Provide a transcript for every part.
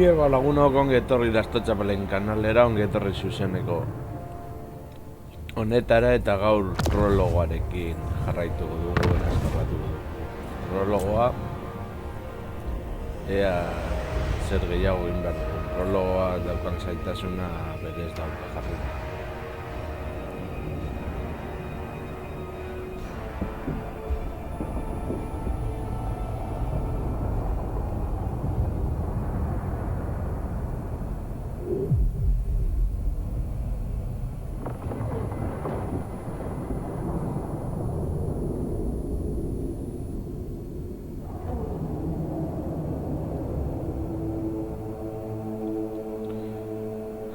Lagunok ongi etorri Lastotxapelen kanalera, ongi etorri zuzeneko honetara eta gaur prologoarekin jarraituko dugu, prologoa ea zer gehiago egin behar dugu. Prologoa daukan zaitasuna berez dauka jarri.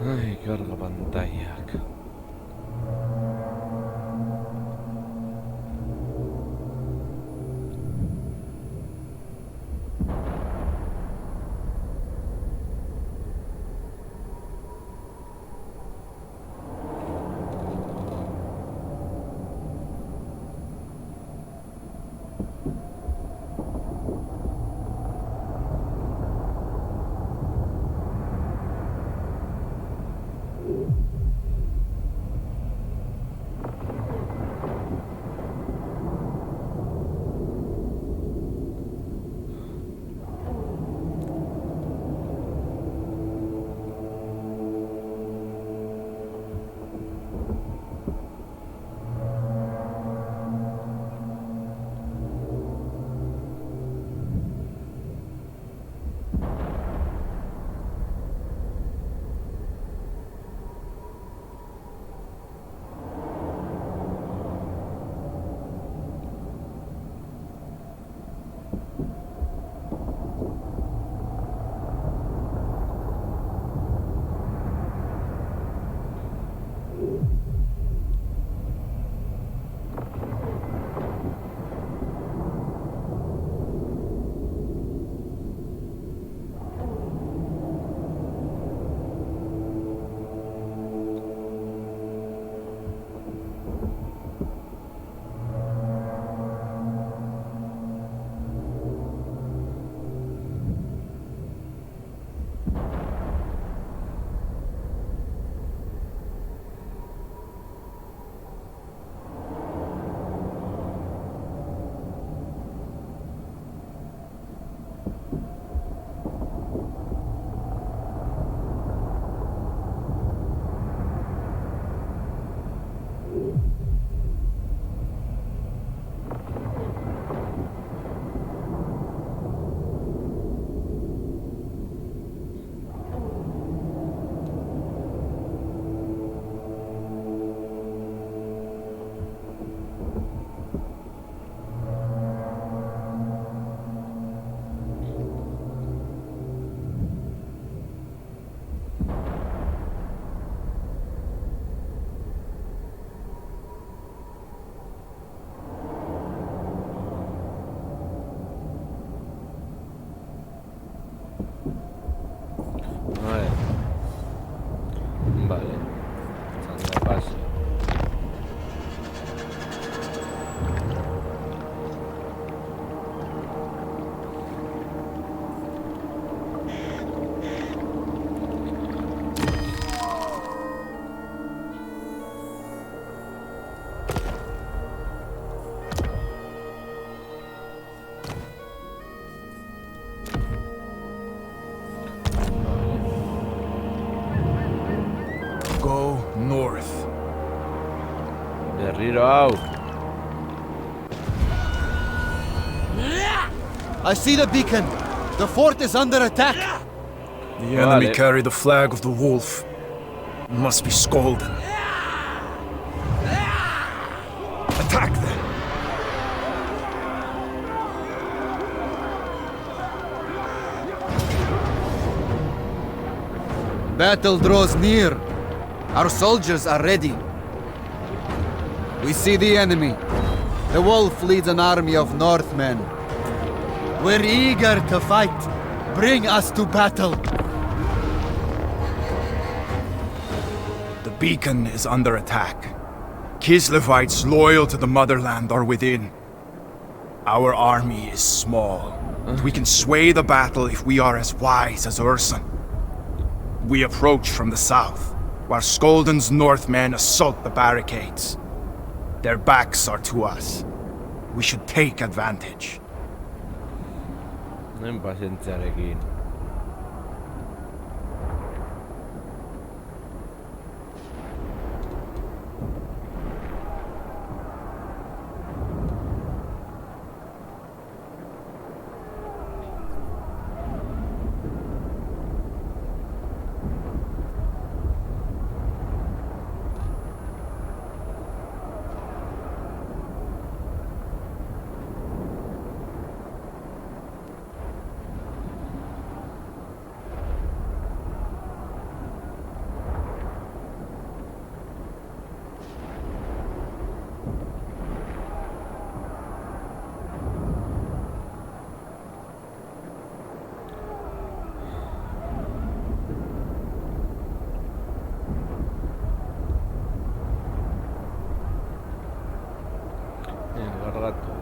Ai, carga pantailak. Vale, anda pase. Go north. Berriro hau. I see the beacon. The fort is under attack. The enemy Vale. carry the flag of the wolf. Must be Skalden. Attack them. Battle draws near. Our soldiers are ready. We see the enemy. The wolf leads an army of Northmen. We're eager to fight. Bring us to battle. The beacon is under attack. Kislevites loyal to the motherland are within. Our army is small, but we can sway the battle if we are as wise as Urson. We approach from the south, while Skolden's Northmen assault the barricades. Their backs are to us. We should take advantage. Pazientziarekin. Rato.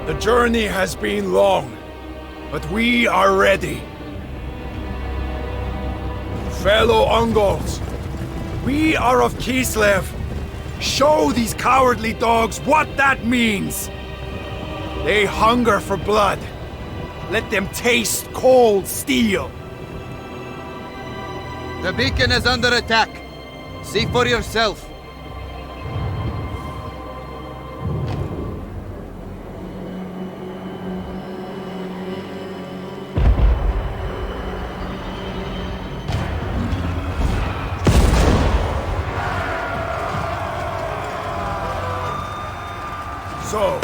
The journey has been long, but we are ready. Fellow Ungols, we are of Kislev. Show these cowardly dogs what that means. They hunger for blood. Let them taste cold steel. The beacon is under attack. See for yourself. So,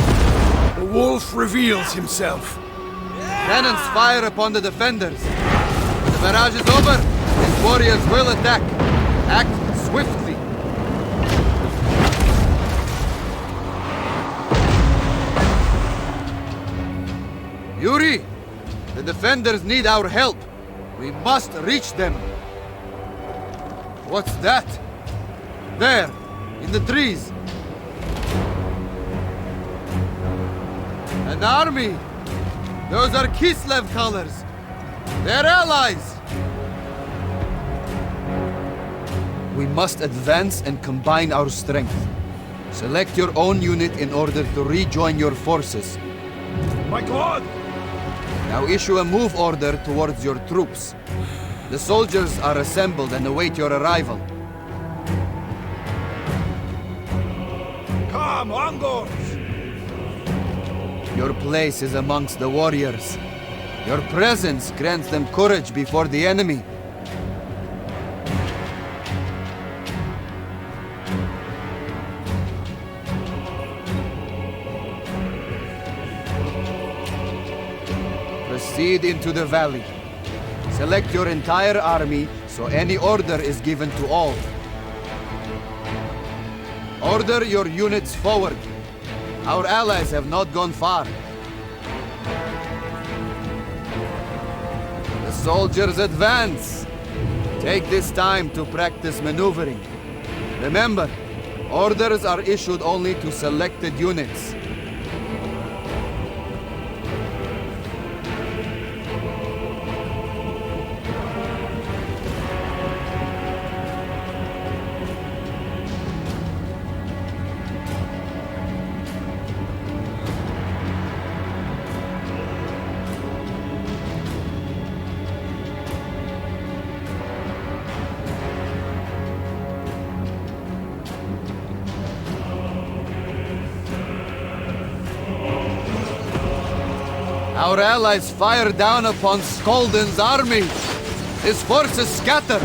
the wolf reveals himself. Cannons fire upon the defenders. When the barrage is over, his warriors will attack. Act swiftly. Yuri, the defenders need our help. We must reach them. What's that? There, in the trees. An army! Those are Kislev colors! They're allies! We must advance and combine our strength. Select your own unit in order to rejoin your forces. My God! Now issue a move order towards your troops. The soldiers are assembled and await your arrival. Come, Ungols! Your place is amongst the warriors. Your presence grants them courage before the enemy. Proceed into the valley. Select your entire army so any order is given to all. Order your units forward. Our allies have not gone far. The soldiers advance. Take this time to practice maneuvering. Remember, orders are issued only to selected units. Our allies fire down upon Skolden's army. His forces scatter.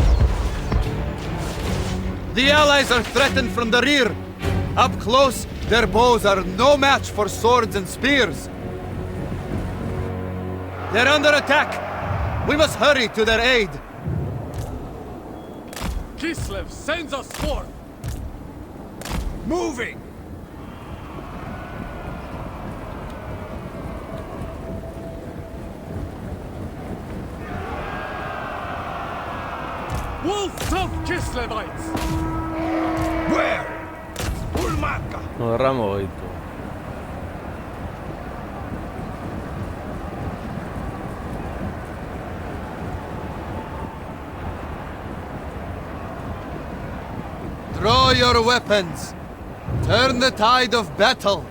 The allies are threatened from the rear. Up close, their bows are no match for swords and spears. They're under attack. We must hurry to their aid. Kislev sends us forth! Moving! Wolves of Kislevites! Where? Ulmaka! Nos agarramos hoy todo. Draw your weapons. Turn the tide of battle.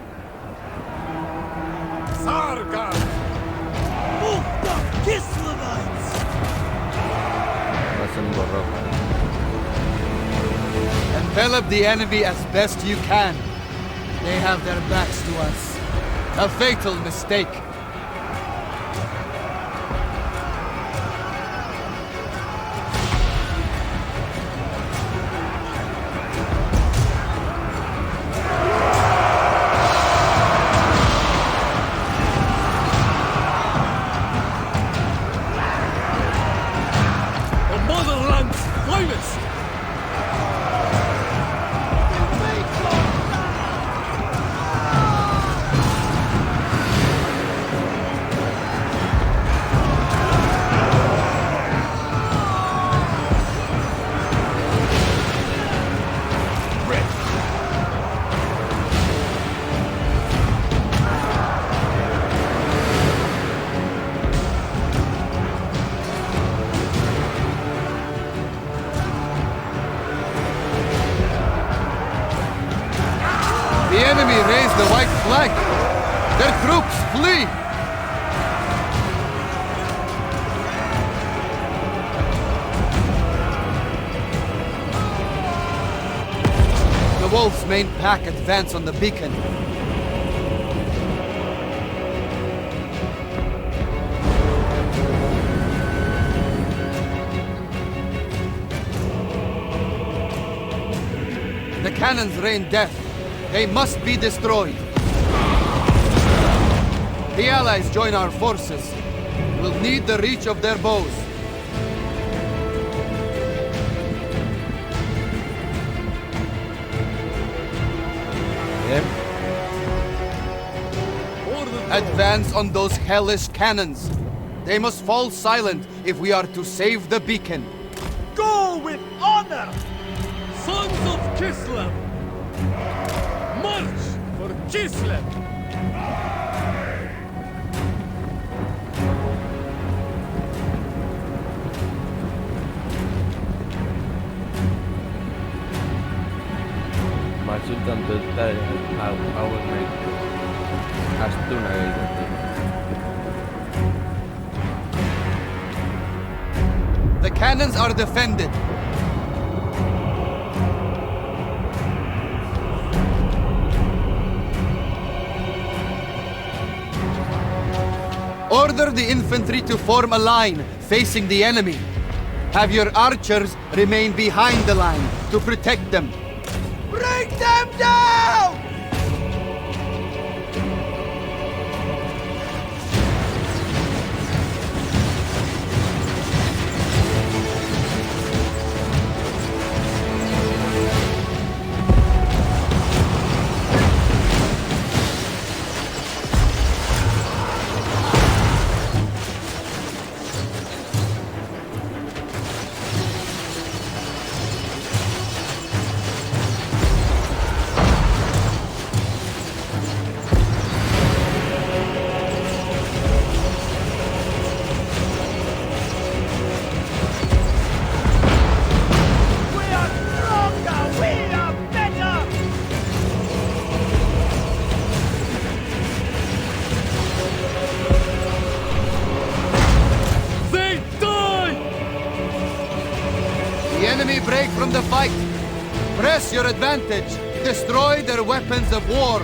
Sargar! Wolf of Kislevites! Vas en borrojo. Envelop the enemy as best you can. They have their backs to us. A fatal mistake. The motherland's finest! The enemy raised the white flag. Their troops flee. The wolves' main pack advance on the beacon. The cannons rain death. They must be destroyed. The Allies join our forces. We'll need the reach of their bows. Bien. Advance on those hellish cannons. They must fall silent if we are to save the beacon. Go with honor! Sons of Kislev! March for Kislev! Matsultan total hauek nahi astuna egiten. The cannons are defended. Order the infantry to form a line facing the enemy. Have your archers remain behind the line to protect them. Bring them down! The enemy break from the fight. Press your advantage. Destroy their weapons of war.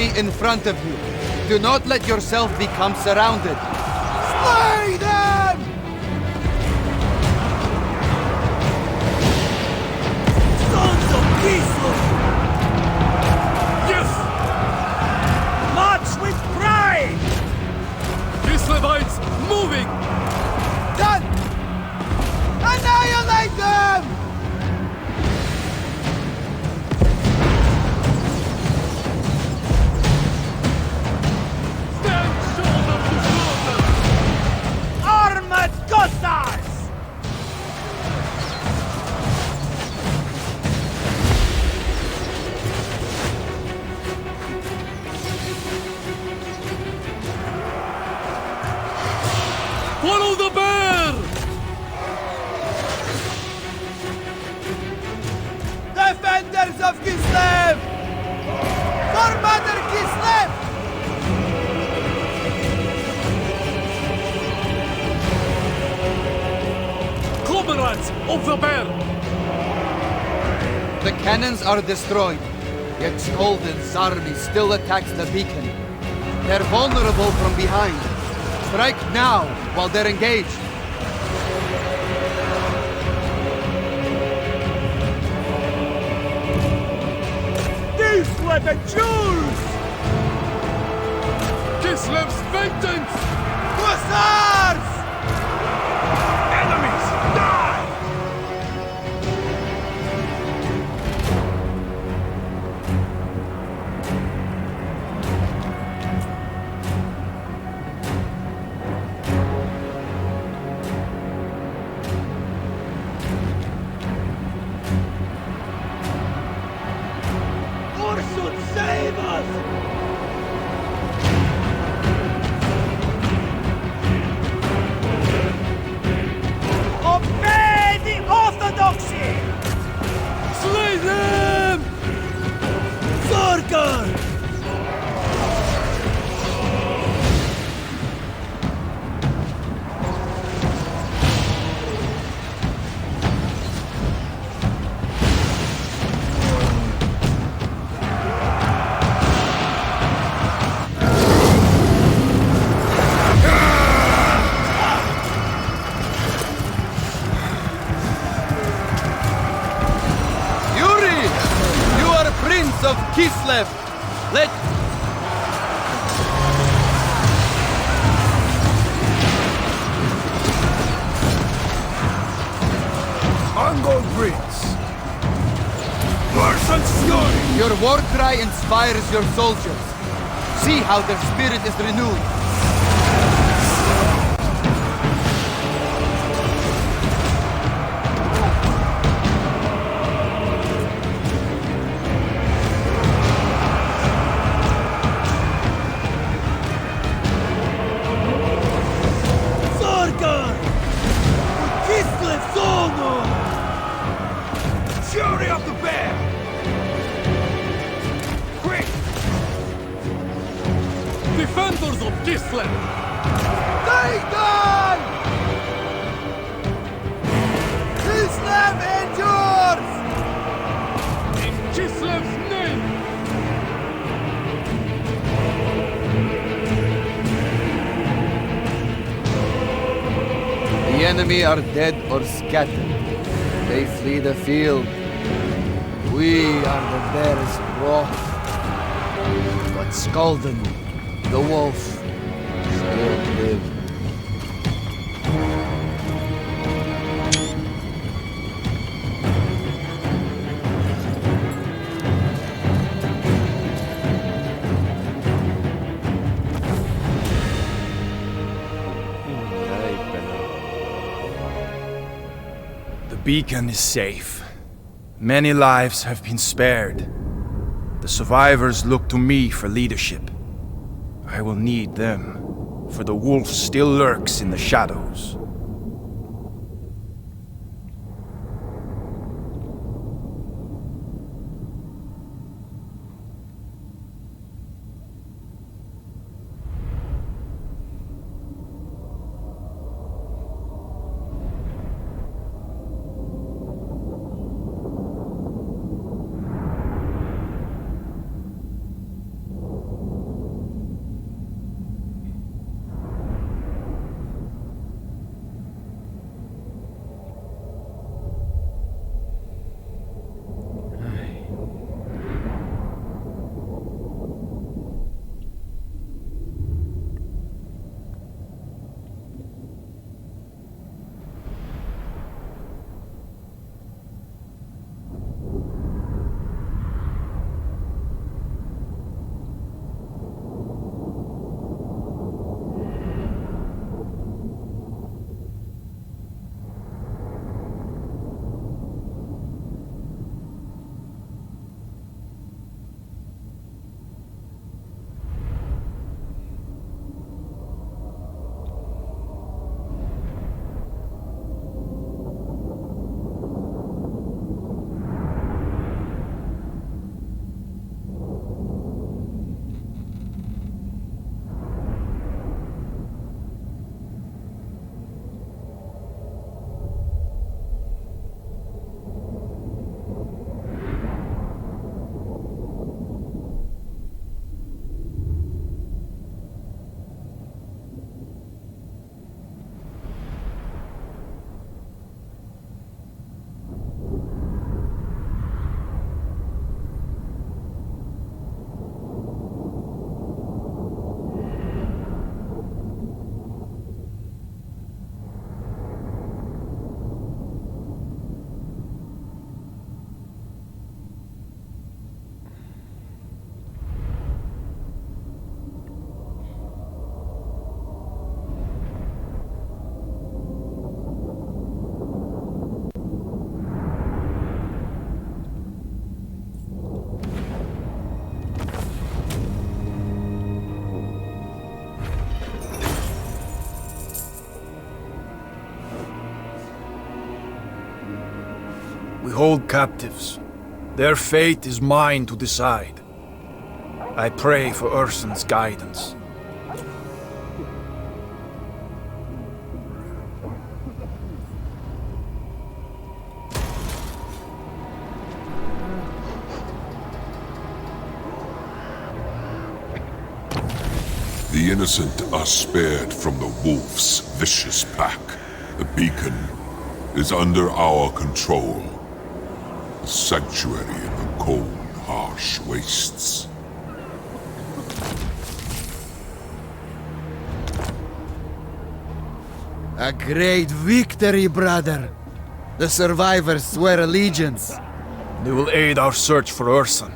enemy in front of you. Do not let yourself become surrounded. Slay them! Sons of Kislev! Yes! March with pride! Kislevites moving! Done! Annihilate them! Stand shoulder to shoulder! Armored Cossacks! Follow the bear! Defenders of Kislev! For Mother Kislev! Comrades of the bear! The cannons are destroyed, yet Skolden's army still attacks the beacon. They're vulnerable from behind. Strike now, while they're engaged. These were the Jews! Kislev's vengeance! Hussars! Enemies, die! Ursus, save us! Obey the orthodoxy! Slay them! Zorgar! Yuri! You are Prince of Kislev! Let... Mongol Prince! Marshal Fury! Your war cry inspires your soldiers. See how their spirit is renewed. Zorgar! Kislev Zono! Fury of the Bear! Quick! Defenders of Kislev! Titan! Kislev endures! In Kislev's name! The enemy are dead or scattered. They flee the field. We are the bear's wrath. But Skalden, the wolf, still live. Ay, pena. The beacon is safe. Many lives have been spared. The survivors look to me for leadership. I will need them, for the wolf still lurks in the shadows. We hold captives. Their fate is mine to decide. I pray for Ursun's guidance. The innocent are spared from the wolf's vicious pack. The beacon is under our control. A sanctuary in the cold, harsh wastes. A great victory, brother. The survivors swear allegiance. They will aid our search for Ursun.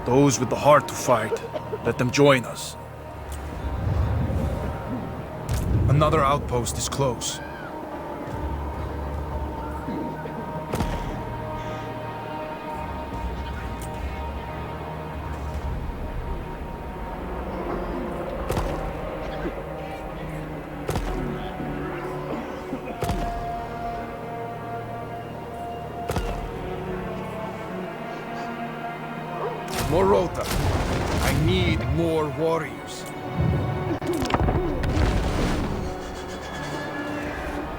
Those with the heart to fight, let them join us. Another outpost is close. Morota, I need more warriors.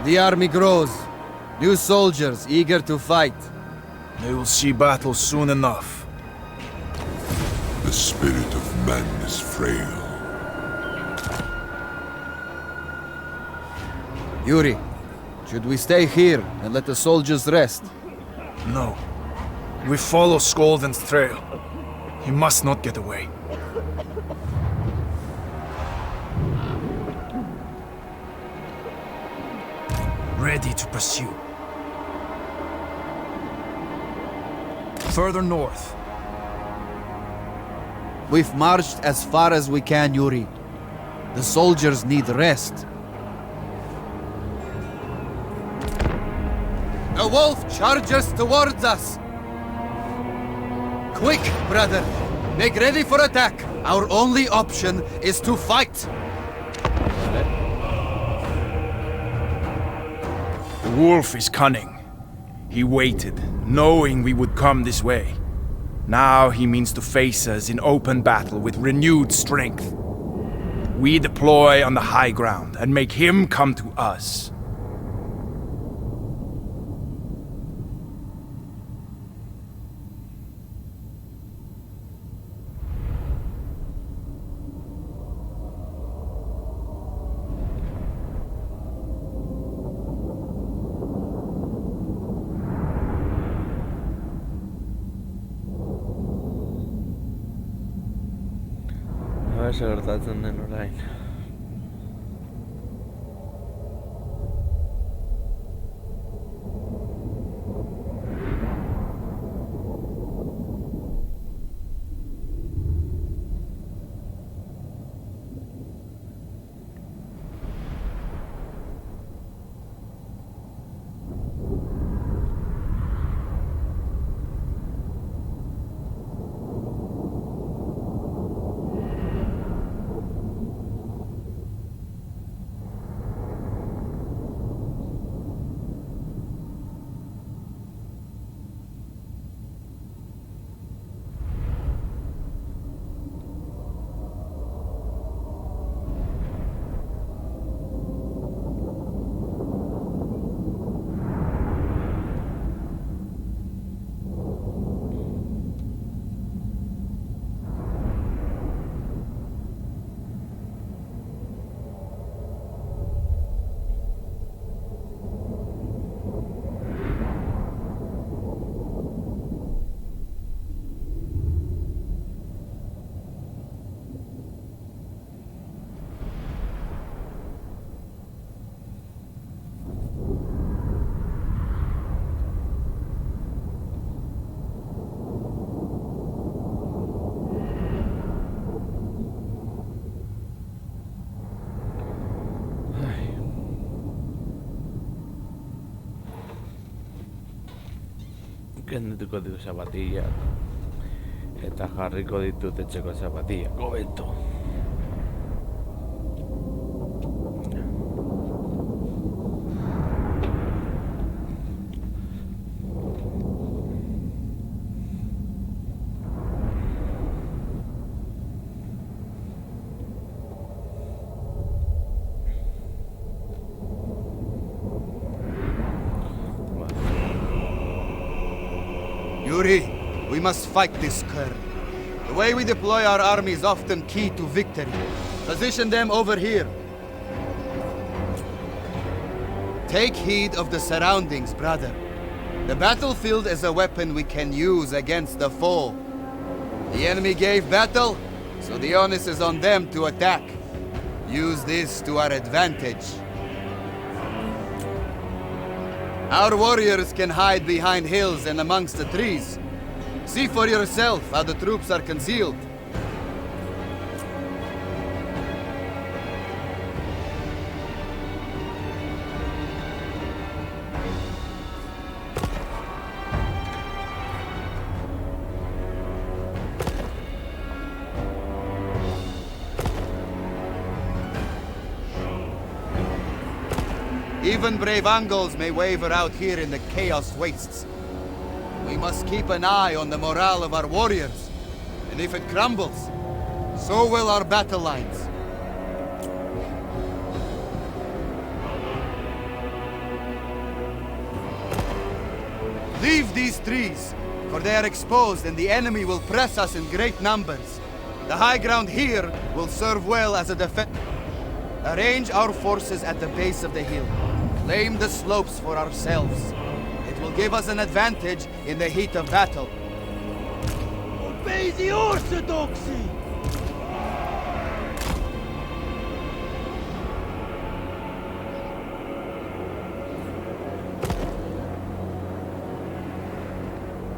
The army grows. New soldiers eager to fight. They will see battle soon enough. The spirit of man is frail. Yuri, should we stay here and let the soldiers rest? No. We follow Skolden's trail. He must not get away. Ready to pursue. Further north. We've marched as far as we can, Yuri. The soldiers need rest. The wolf charges towards us! Quick, brother! Make ready for attack! Our only option is to fight! The wolf is cunning. He waited, knowing we would come this way. Now he means to face us in open battle with renewed strength. We deploy on the high ground and make him come to us. Zer gertatzen den orain. Kendituko ditu zapatillak eta jarriko ditut etxeko zapatillak hobeto. Yuri, we must fight this Kern. The way we deploy our army is often key to victory. Position them over here. Take heed of the surroundings, brother. The battlefield is a weapon we can use against the foe. The enemy gave battle, so the onus is on them to attack. Use this to our advantage. Our warriors can hide behind hills and amongst the trees. See for yourself how the troops are concealed. Even brave Mongols may waver out here in the chaos wastes. We must keep an eye on the morale of our warriors. And if it crumbles, so will our battle lines. Leave these trees, for they are exposed and the enemy will press us in great numbers. The high ground here will serve well as a defense. Arrange our forces at the base of the hill. Claim the slopes for ourselves. It will give us an advantage in the heat of battle. Obey the orthodoxy!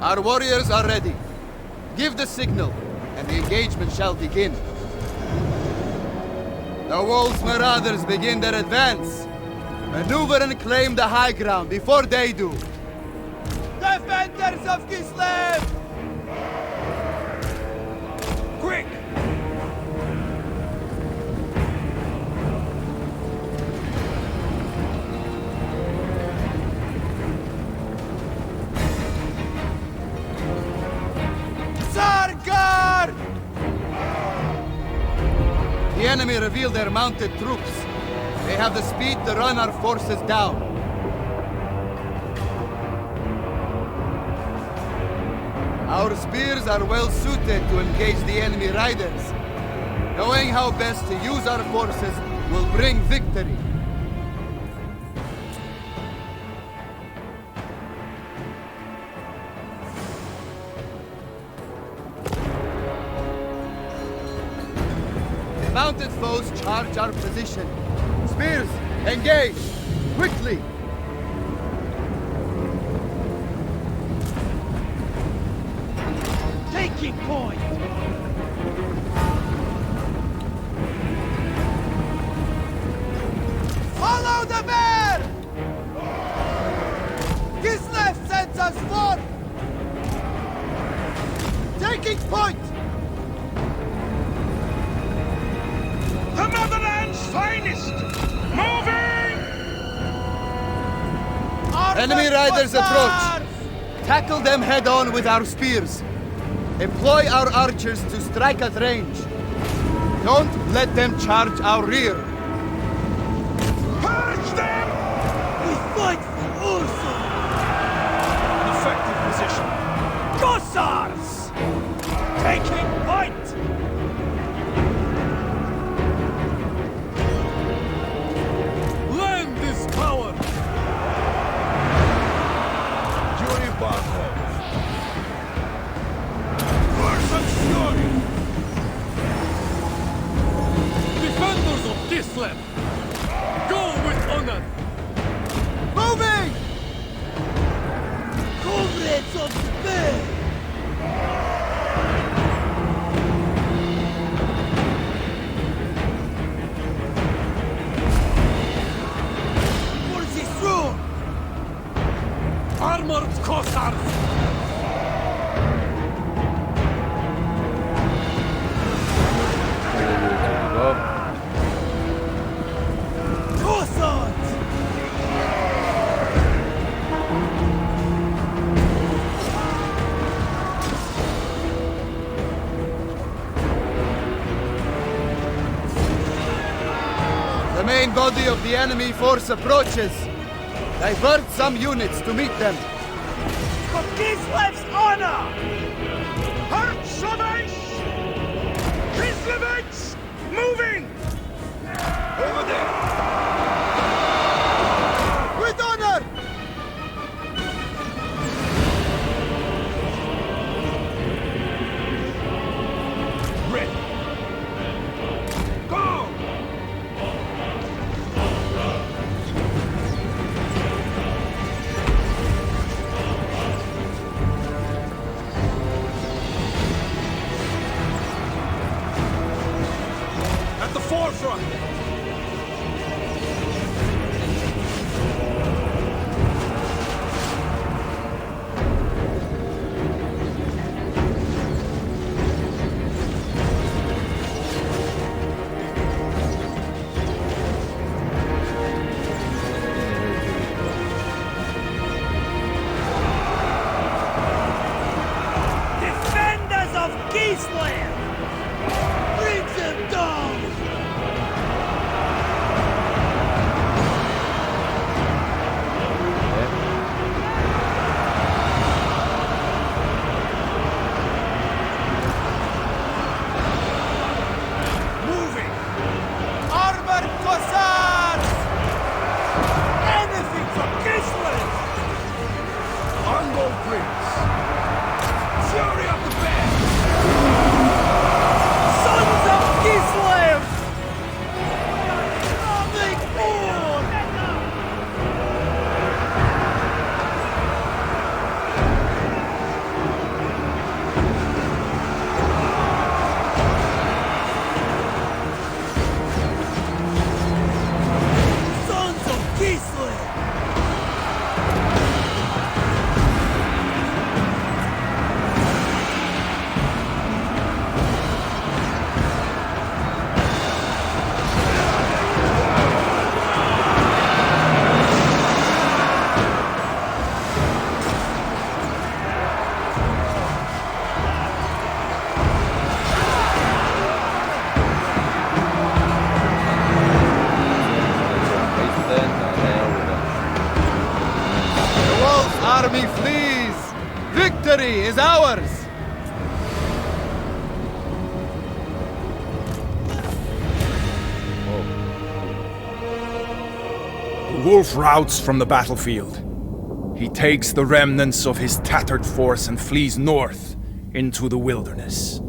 Our warriors are ready. Give the signal, and the engagement shall begin. The wolves' marauders begin their advance. Maneuver and claim the high ground before they do. Defenders of Kislev! Quick! Sarkar! The enemy reveal their mounted troops. They have the speed to run our forces down. Our spears are well suited to engage the enemy riders. Knowing how best to use our forces will bring victory. The mounted foes charge our position. Spears, engage! Quickly! Taking point! Follow the bear! Kislev sends us forth! Taking point! The motherland's finest! Moving! Enemy riders approach! Tackle them head-on with our spears. Employ our archers to strike at range. Don't let them charge our rear. Purge them! We fight for Ursa! An effective position. Gossars! Taking point! Land this power! Yuri Barkov! Defenders of Kislev! Go with honor! Moving! Comrades of the bear! Forces through! Armored Cossars! Cossars! The main body of the enemy force approaches. Divert some units to meet them. For Kislev's honor! Hertshovich! Kislevich! Moving! Over there! With honor! Ready! Go! At the forefront! Defenders of Kislev! Bring them down! Moving! Armored Cossacks! Anything for Kislev! Ongol Prince! Fury of the Bear! Sons of Kislev! Nothing more! Sons of Kislev! The wolf army flees! Victory is ours! The wolf routs from the battlefield. He takes the remnants of his tattered force and flees north into the wilderness.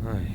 Ai.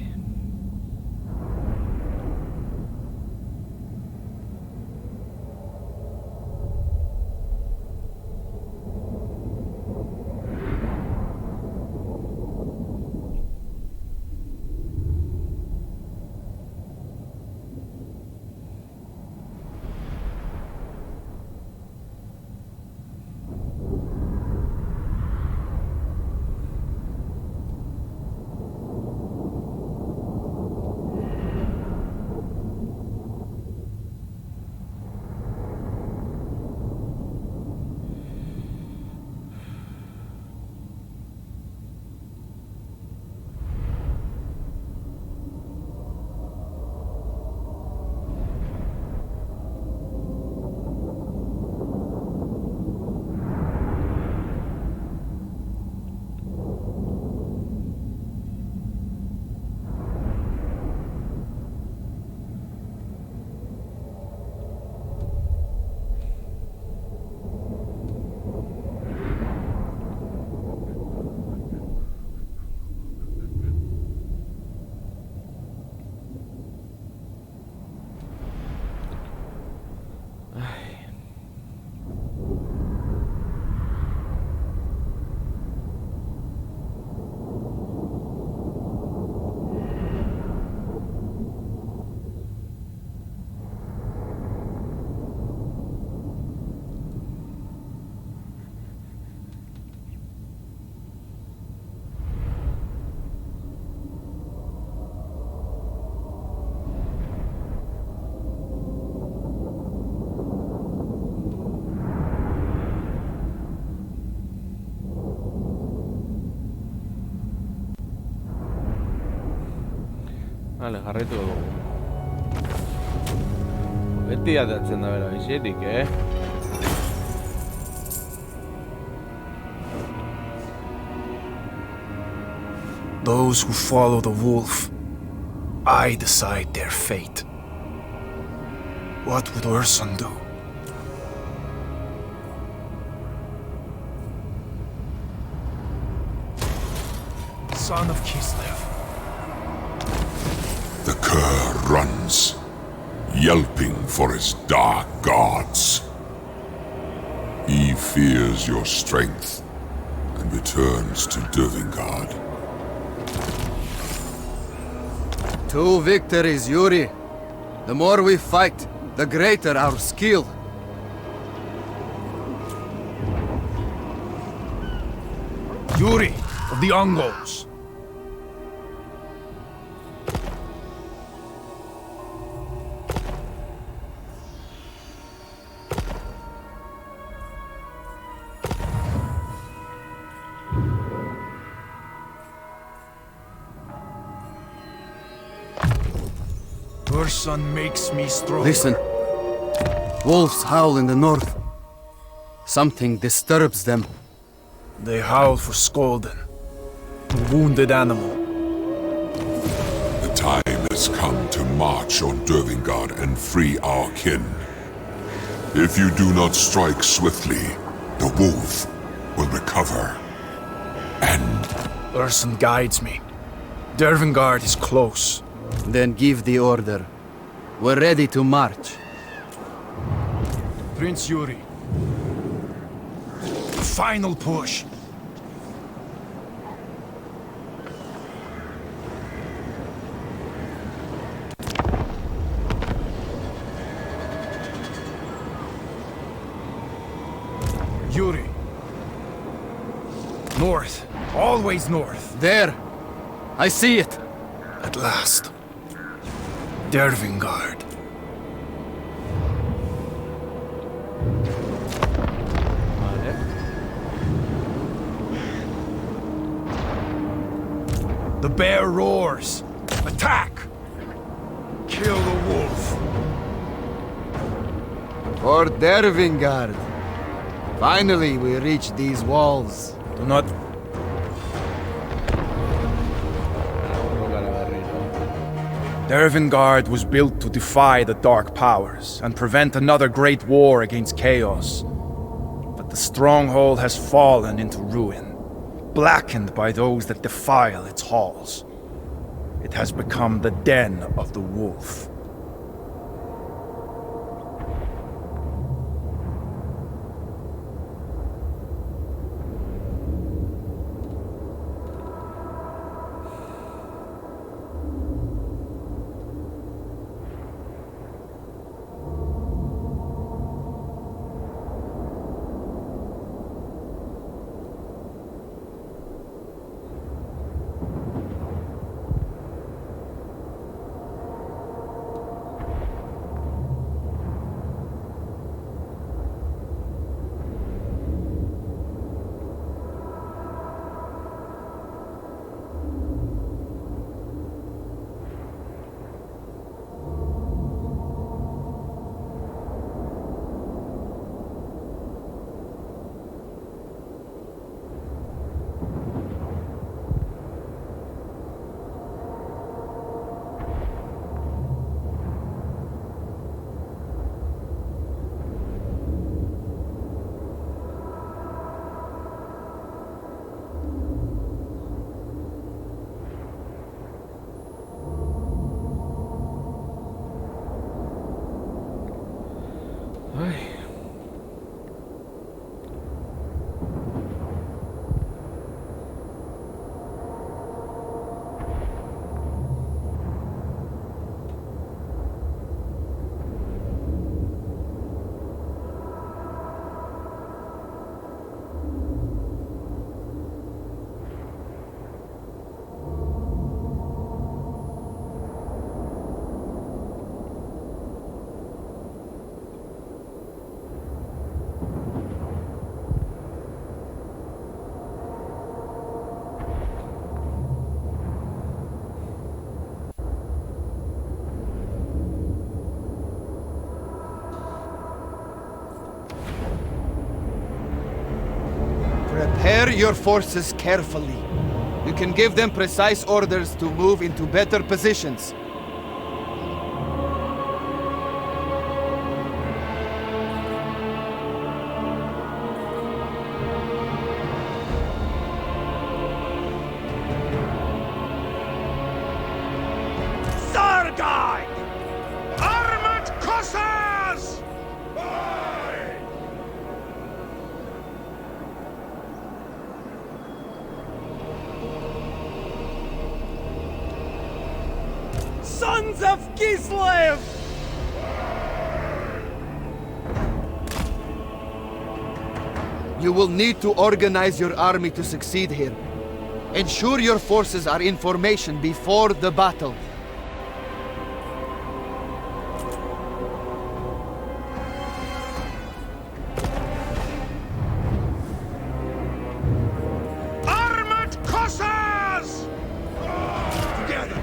Vale, jarraitu dugu. Beti atatzen da bera bizirik, Those who follow the wolf, I decide their fate. What would Ursun do? Son of Kislev. The cur runs, yelping for his dark gods. He fears your strength and returns to Dervingard. 2 victories, Yuri. The more we fight, the greater our skill. Yuri of the Ungols. Ursun makes me strong. Listen. Wolves howl in the north. Something disturbs them. They howl for Skolden, a wounded animal. The time has come to march on Dervingard and free our kin. If you do not strike swiftly, the wolf will recover. And Ursun guides me. Dervingard is close. Then give the order. We're ready to march. Prince Yuri. Final push. Yuri. North. Always north. There! I see it! At last. Dervingard. Vale. The bear roars. Attack! Kill the wolf. For Dervingard. Finally, we reach these walls. Do not. Un lugar aguerrido. Dervingard was built to defy the Dark Powers and prevent another great war against Chaos. But the stronghold has fallen into ruin, blackened by those that defile its halls. It has become the den of the wolf. Ay. Prepare your forces carefully. You can give them precise orders to move into better positions. Sargai! Armored Cossars! Sons of Kislev! You will need to organize your army to succeed here. Ensure your forces are in formation before the battle. Armored Cossars! Together!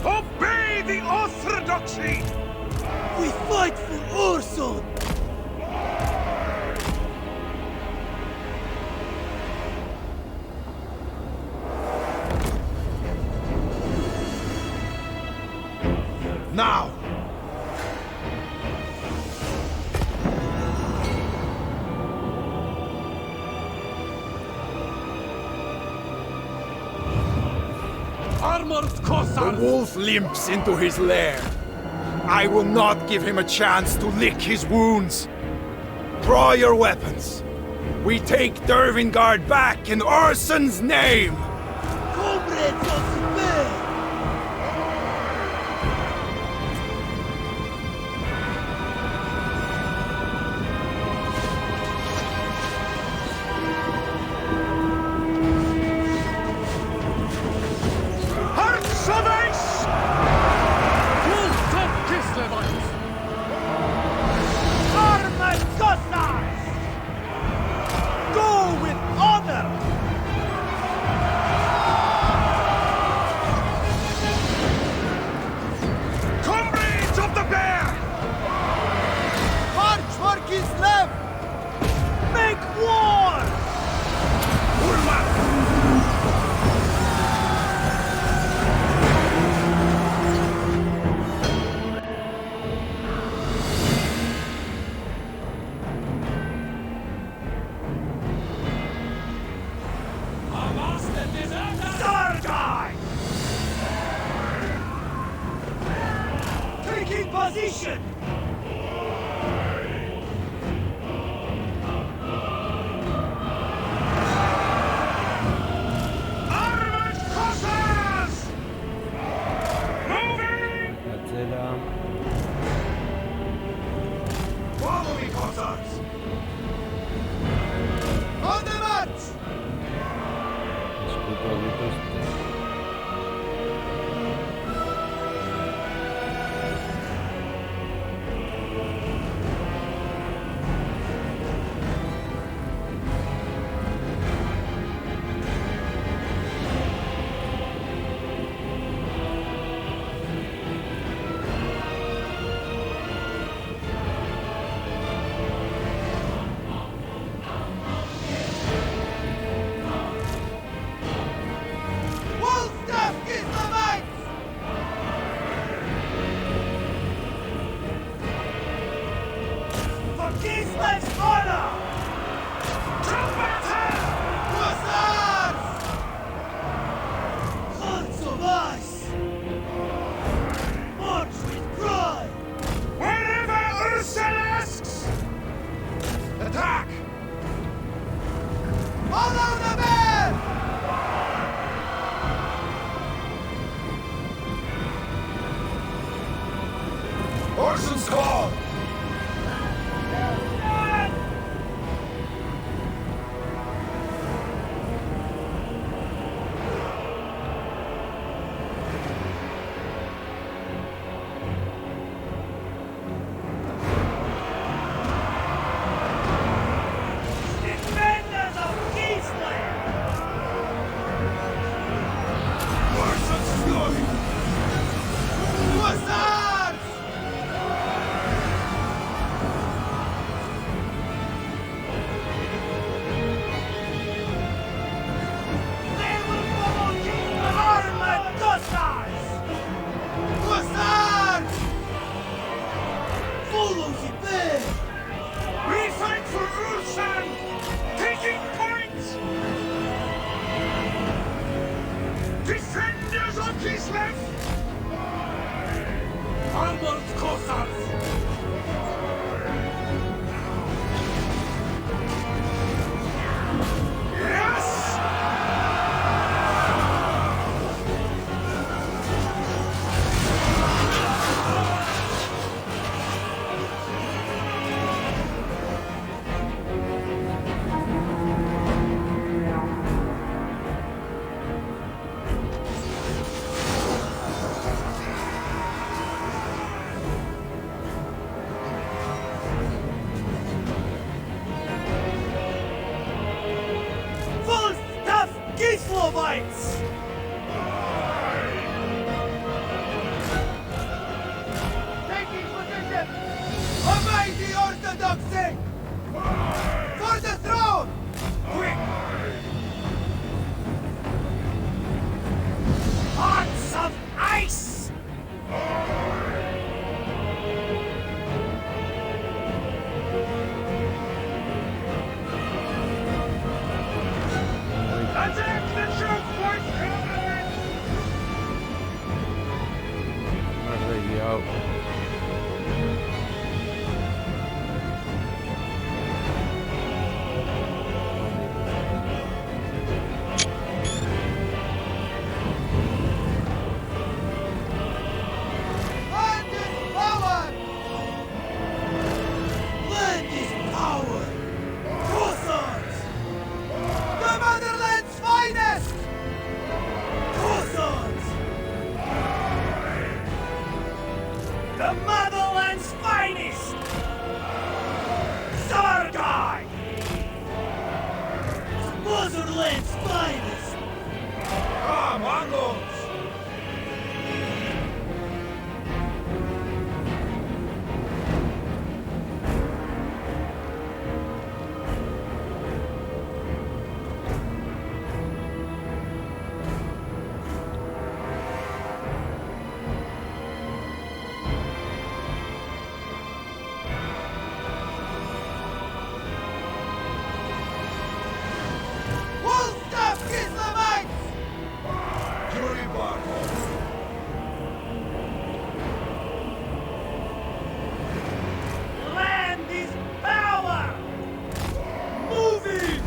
Obey the Orthodoxy! We fight for Ursun! Now! Armored The Cossars! wolf limps into his lair. I will not give him a chance to lick his wounds. Draw your weapons. We take Dervingard back in Ursun's name! Comrades of Spain! Hearts of Ace! Wolves of Kislevites! Armored Cossars! Go with honor! Comrades of the Bear! March for Kislev! Make war! Urma! Sargai! Taking position! Armored Cossars! Moving! Gazela. Follow me, Cossars! On the march! Escuto gritos de... Wolfstaff Kislevites! For Kislev's honor! Trumpeter! Hussars! Hearts of ice! March with pride! Wherever Ursun asks! Attack! Follow the bear! Ursun's call! Defenders of Kislev! Ursun's fury! Defenders of Kislev! Armored Cossacks! Yes! Volstav Kislovites! Taking position! Obey the Orthodoxy! For the throne! Quick! Hearts of ice! Attack the choke point cannon! Radio. Land is power! Land is power! Cossacks! The motherland's finest! Cossacks! The motherland's finest! Sargai! The motherland's finest! Ah, Mongols! Wolfstaff Kislevites! Yuri Barkov! Land is power! Moving!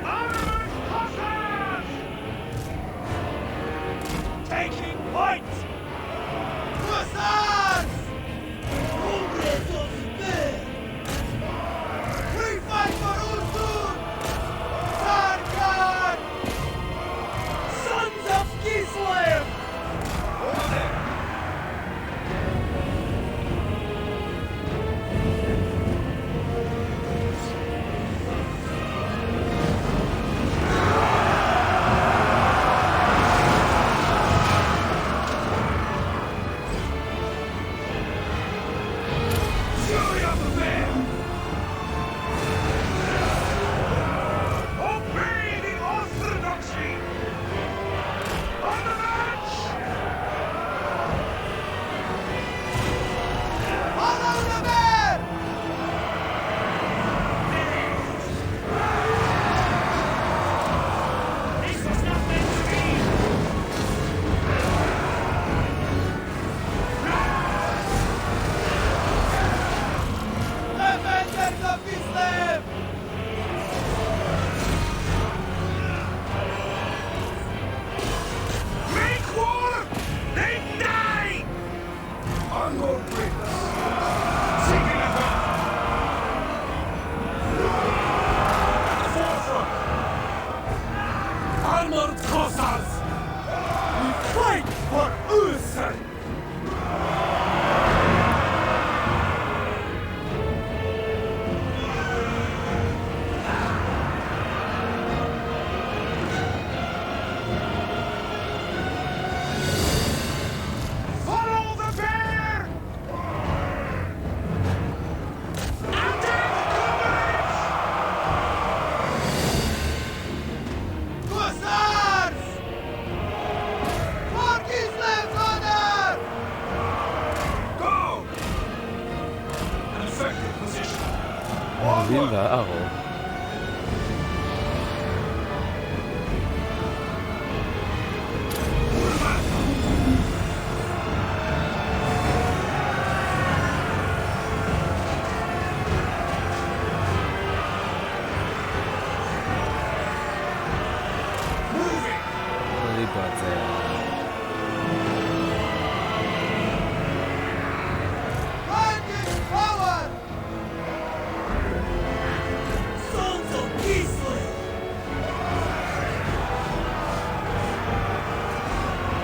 Armored Cossacks! Taking point! Cossacks! Hombres of Spain! We fight for Ulsun! Sarkar! Sons of Kislev! Fury of the man! Obey the Orthodoxy! On the march! Follow the bear! This was not meant to be! Defenders of Kislev! Make war! They die! Onward, Prince! Seeking advance! Forefront! Armored Cossacks! We fight for Ulsan! Follow the bear! Attack coverage! Cossacks! For Kislev's honor! Go! An effective position. Linda hago. Gelditu atzea. Sons of Kislev!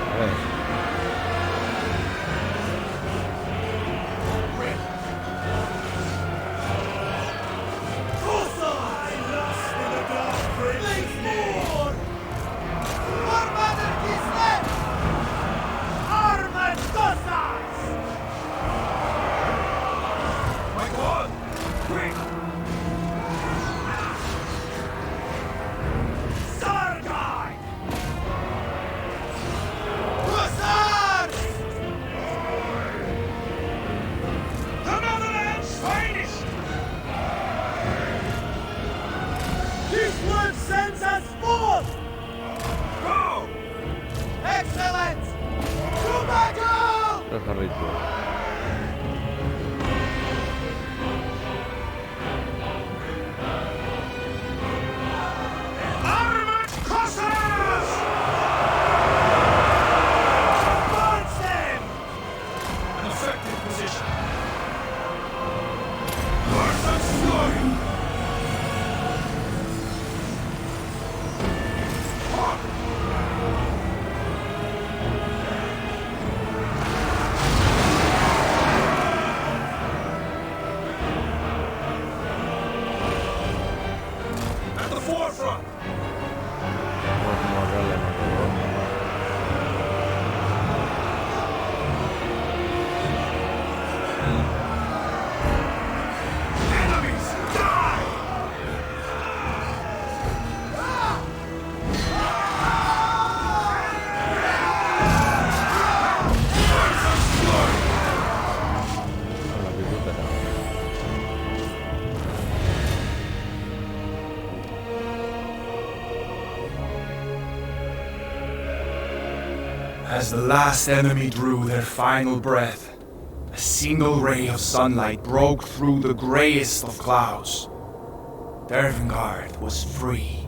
A ver. Cossacks! Lost in the dark prince more! Armored Kislev! Armored Cossacks! My God! Quick! Sargai! Cossacks! The motherland's finest! Kislev sends us forth! Go! Excellent! To battle! Lo jarrito. Armored Cossacks! Advance them! An effective position. March and slowing! At the forefront! Morale, Enemies, die! con la bicicleta. As the last enemy drew their final breath, a single ray of sunlight broke through the grayest of clouds. Dervingard was free.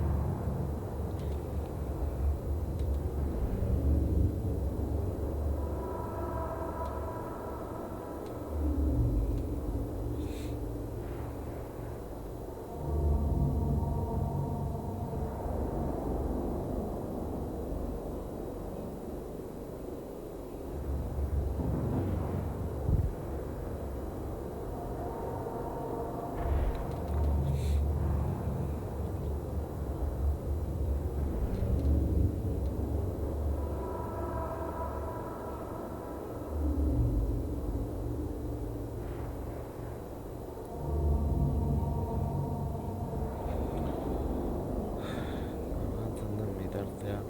Avanzando en bitartea.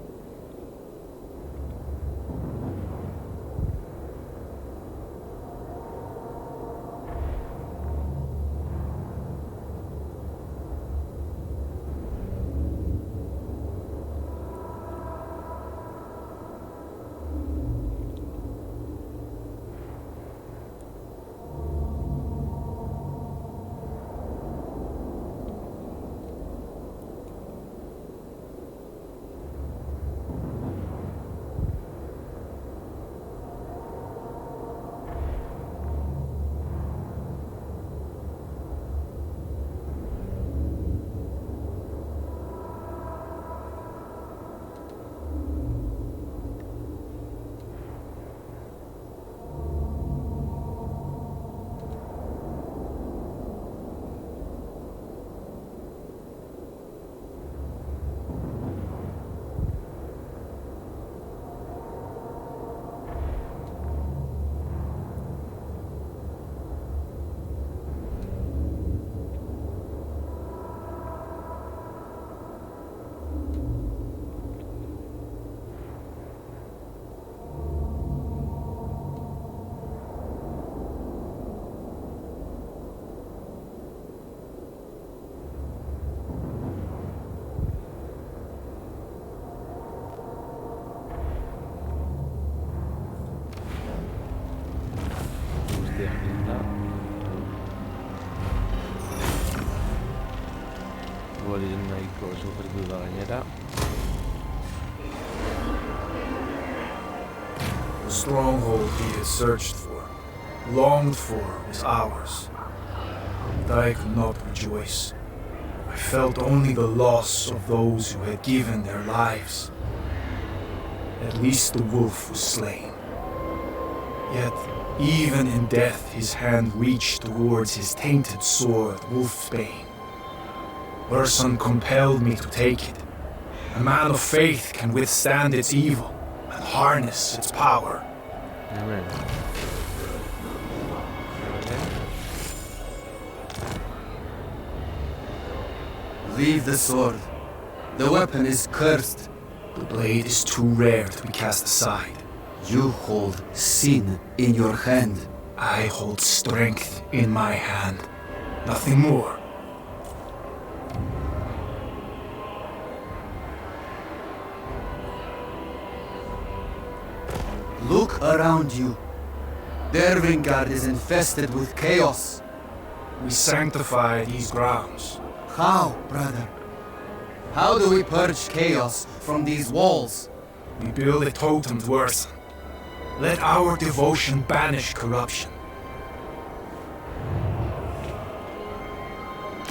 Hori nahiko sufritu da gainera. The stronghold he had searched for, longed for, was ours. But I could not rejoice. I felt only the loss of those who had given their lives. At least the wolf was slain. Yet, even in death, his hand reached towards his tainted sword, Wolfsbane. Urson compelled me to take it. A man of faith can withstand its evil and harness its power. Amen. Leave the sword. The weapon is cursed. The blade is too rare to be cast aside. You hold sin in your hand. I hold strength in my hand. Nothing more. Look around you. Dervingard is infested with chaos. We sanctify these grounds. How, brother? How do we purge chaos from these walls? We build a totem to Urson. Let our devotion banish corruption.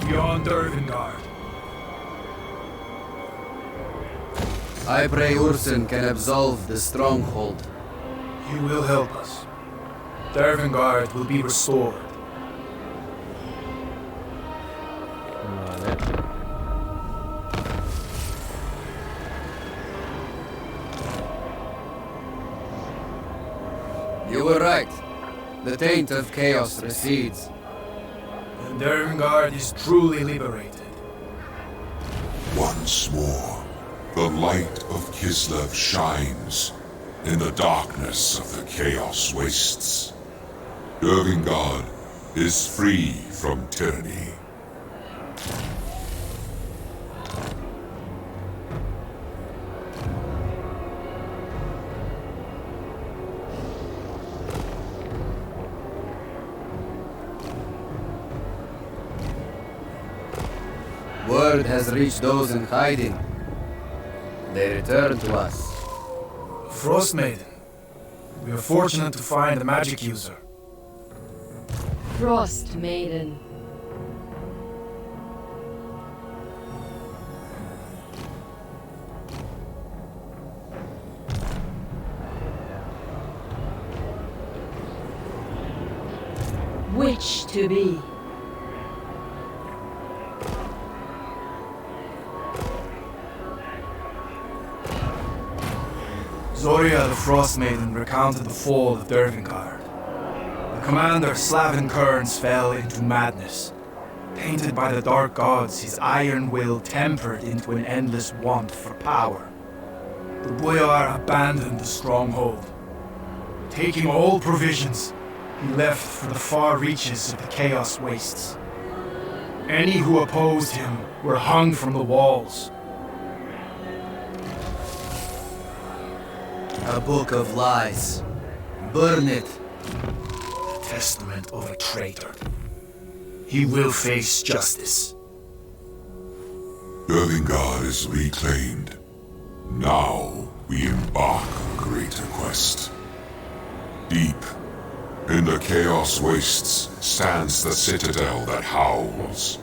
Beyond Dervingard. I pray Urson can absolve the stronghold. He will help us. Dervingard will be restored. Vale. You were right. The taint of chaos recedes. And Dervingard is truly liberated. Once more, the light of Kislev shines in the darkness of the Chaos Wastes. Dervingard is free from tyranny. Word has reached those in hiding. They return to us. Frost Maiden. We are fortunate to find a magic user. Frost Maiden. Which to be? Zoria the Frost Maiden recounted the fall of Dervingard. The commander Slavin Kearns fell into madness. Tainted by the dark gods, his iron will tempered into an endless want for power. The Boyar abandoned the stronghold. Taking all provisions, he left for the far reaches of the Chaos Wastes. Any who opposed him were hung from the walls. A book of lies. Burn it. The testament of a traitor. He will face justice. Dervingard is reclaimed. Now we embark on greater quest. Deep in the Chaos Wastes stands the citadel that howls.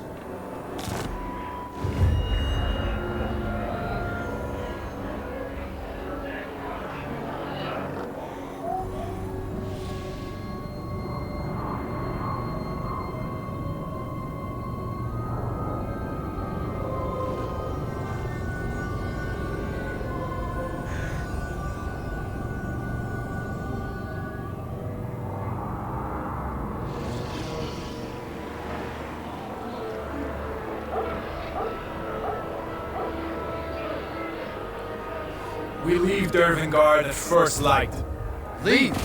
We leave Dervingard at first light. Leave!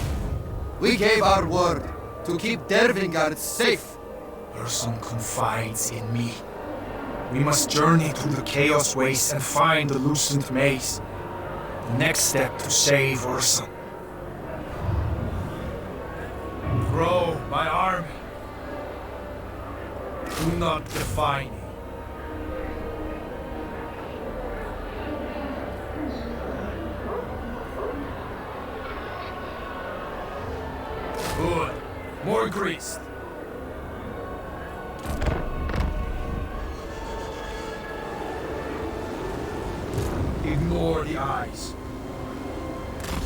We gave our word to keep Dervingard safe. Urson confides in me. We must journey through the Chaos Waste and find the Lucent Maze. The next step to save Urson. Grow, my army. Do not defy me. Good. More grease. Ignore the eyes.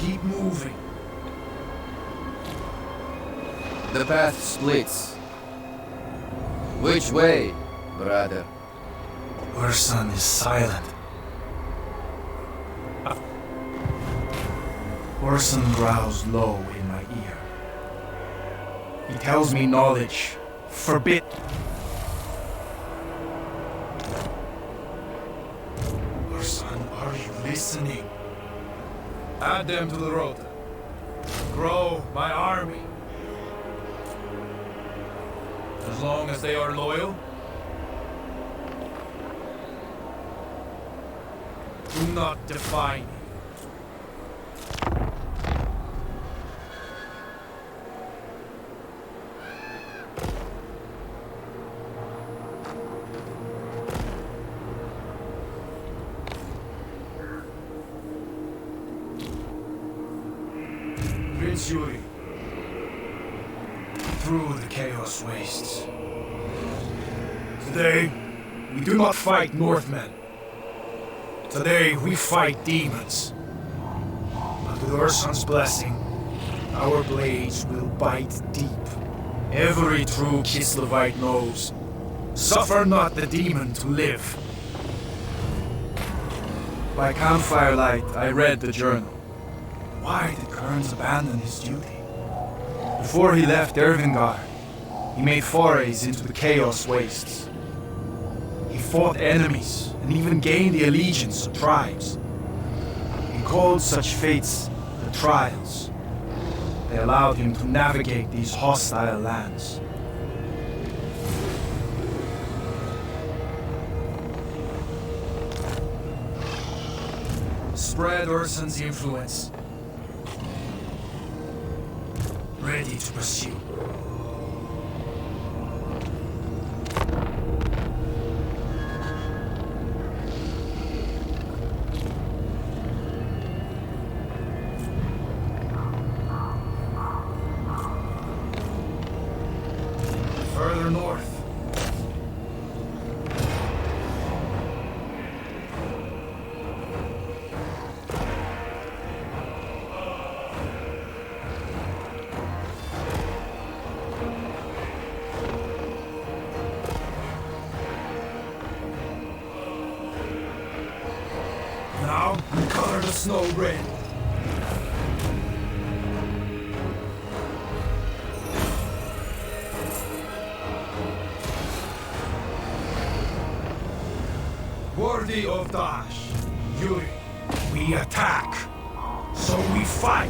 Keep moving. The path splits. Which way, brother? Urson is silent. Urson growls low in my ear. He tells me knowledge forbidden. Urson, are you listening? Add them to the rota. Grow my army. As long as they are loyal, do not defy me. Prince Yuri, through the Chaos Wastes. Today, we do not fight Northmen. Today, we fight demons. But with Urson's blessing, our blades will bite deep. Every true Kislevite knows, suffer not the demon to live. By campfire light, I read the journal. Why did Kearns abandon his duty? Before he left Ervingard, he made forays into the Chaos Wastes. He fought enemies and even gained the allegiance of tribes. He called such fates the Trials. They allowed him to navigate these hostile lands. Spread Urson's influence. Ready to pursue. Further north. Now, we color the snow red. Worthy of Dash, Yuri, we attack, so we fight.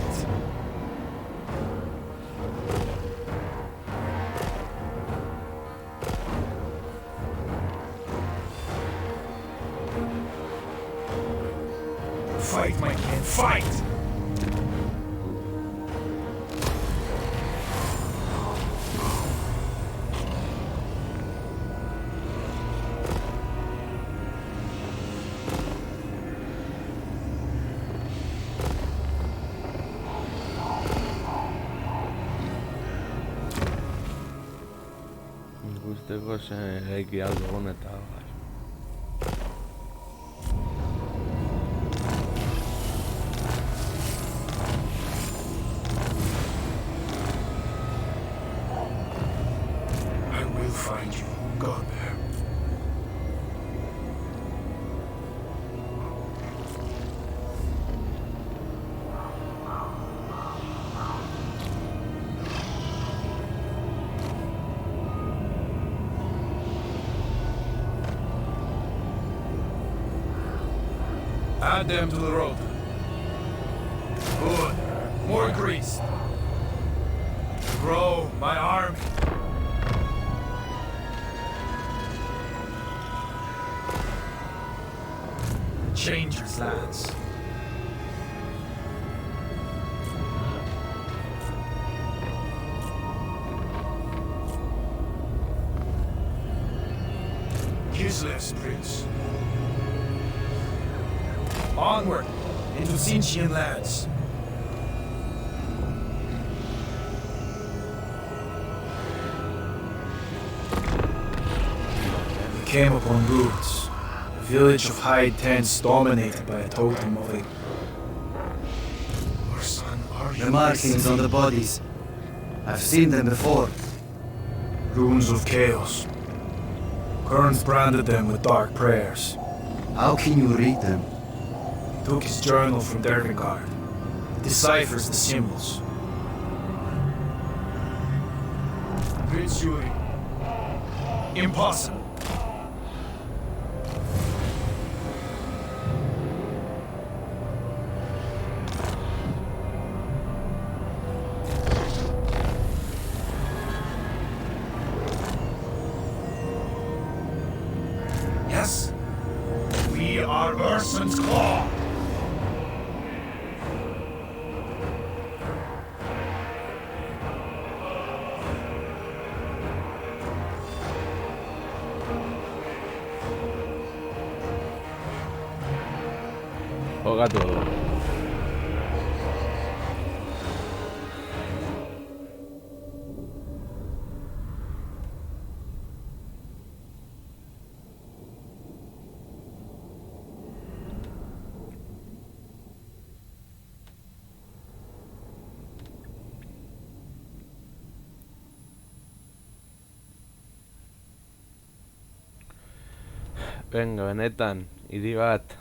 Fight, my kid, fight! Ikusteko se eraiki aldugun eta bar. I will find you, Godbear. Add them to the road. Good. More grease. Grow my army. Changer's lands. Kislev's prince. Onward, into Tzeentchian lands. came upon ruins. A village of hide tents dominated by a totem of a... Our son, are you The markings on the bodies. I've seen them before. runes of chaos. Kearns branded them with dark prayers. How can you read them? He took his journal from Dervingard. It deciphers the symbols. Prince Yuri. Impossible. Yes, we are Urson's Claw. Juega todo. Venga, benetan, hiri bat.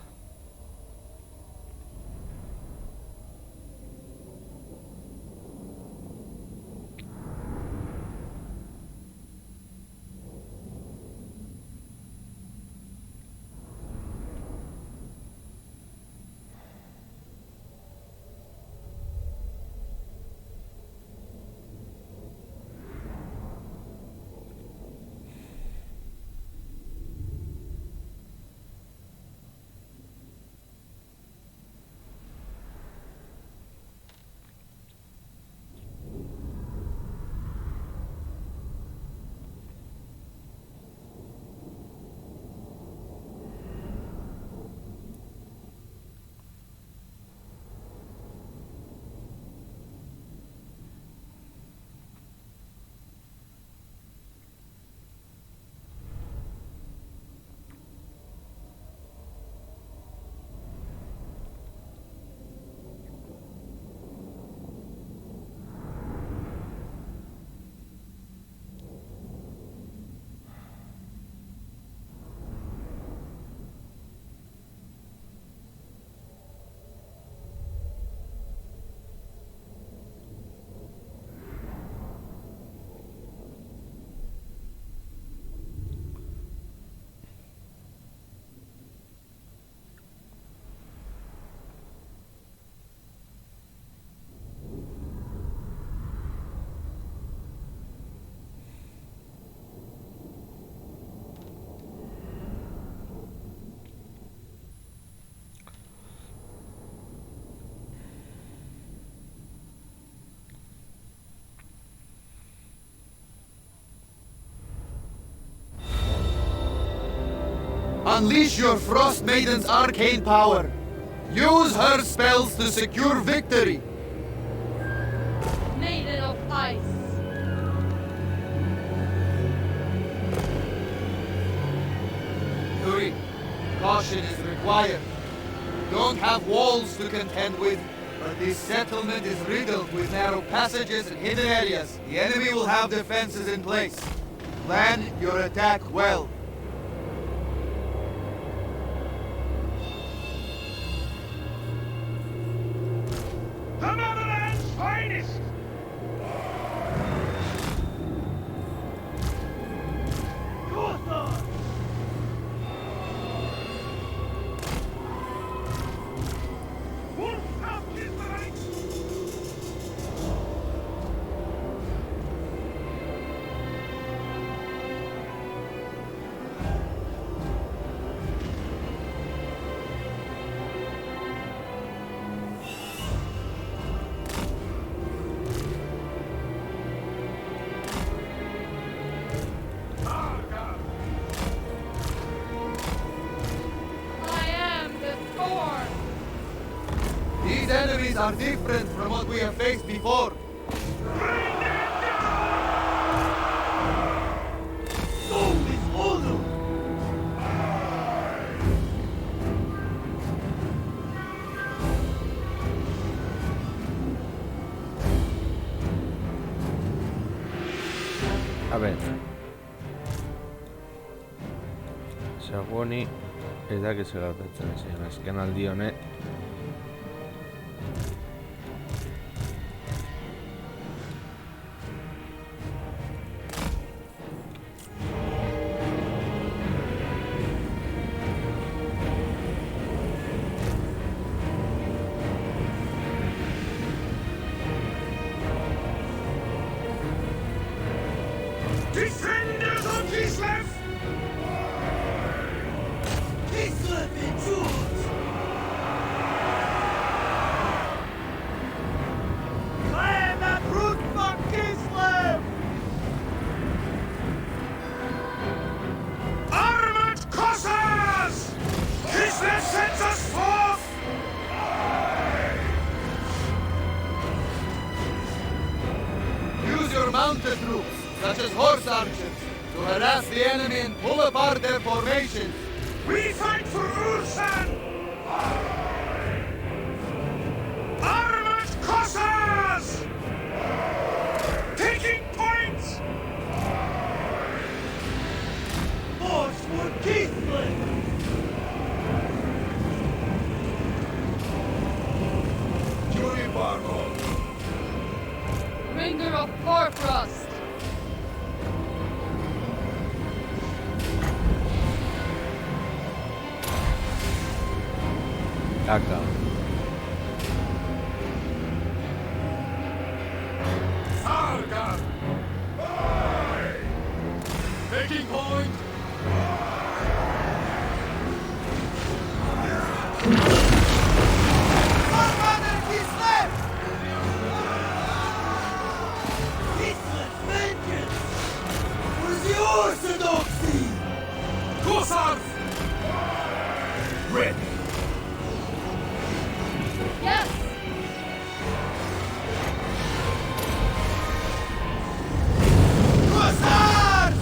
Unleash your Frost Maiden's arcane power. Use her spells to secure victory. Maiden of Ice. Yuri, caution is required. We don't have walls to contend with, but this settlement is riddled with narrow passages and hidden areas. The enemy will have defenses in place. Plan your attack well. The motherland's finest! Gothar! Wolfhound is the ranks! I am the Thorn. These enemies are different from what we have faced before. So is Odo! A ber. Segoni ez dakit zer gertatzen ziren. Azken aldi honet. Defenders of Kislev! Kislev endures! Claim that root for Kislev! Armored Cossacks! Kislev sends us forth! Use your mounted troops, such as horse archers, to harass the enemy and pull apart their formations. We fight for Ursan! Armored Cossacks! Taking points! Force for Keithlin! Jury Barkov. Bringer of Forfrost. Acá. Sargon! Taking point! Keithlin vengeance! Where's the orthodoxy? Cossacks! Ready! Yes! Cossacks!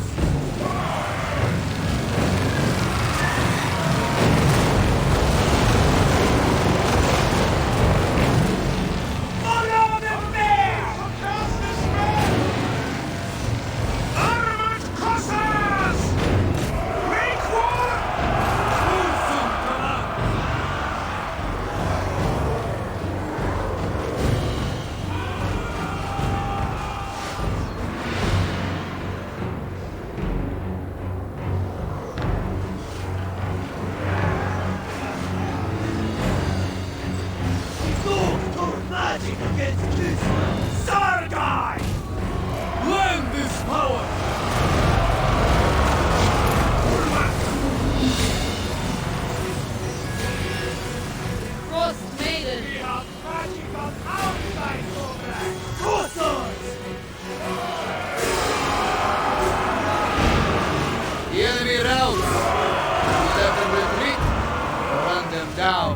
Follow the bear! Armored Cossacks! Make war! Exhaust your magic against this Sargai! Lend this power! Frost Maiden. We have magic on outside Sobrak! Cossacks! The enemy rounds. Let them retreat or run them down.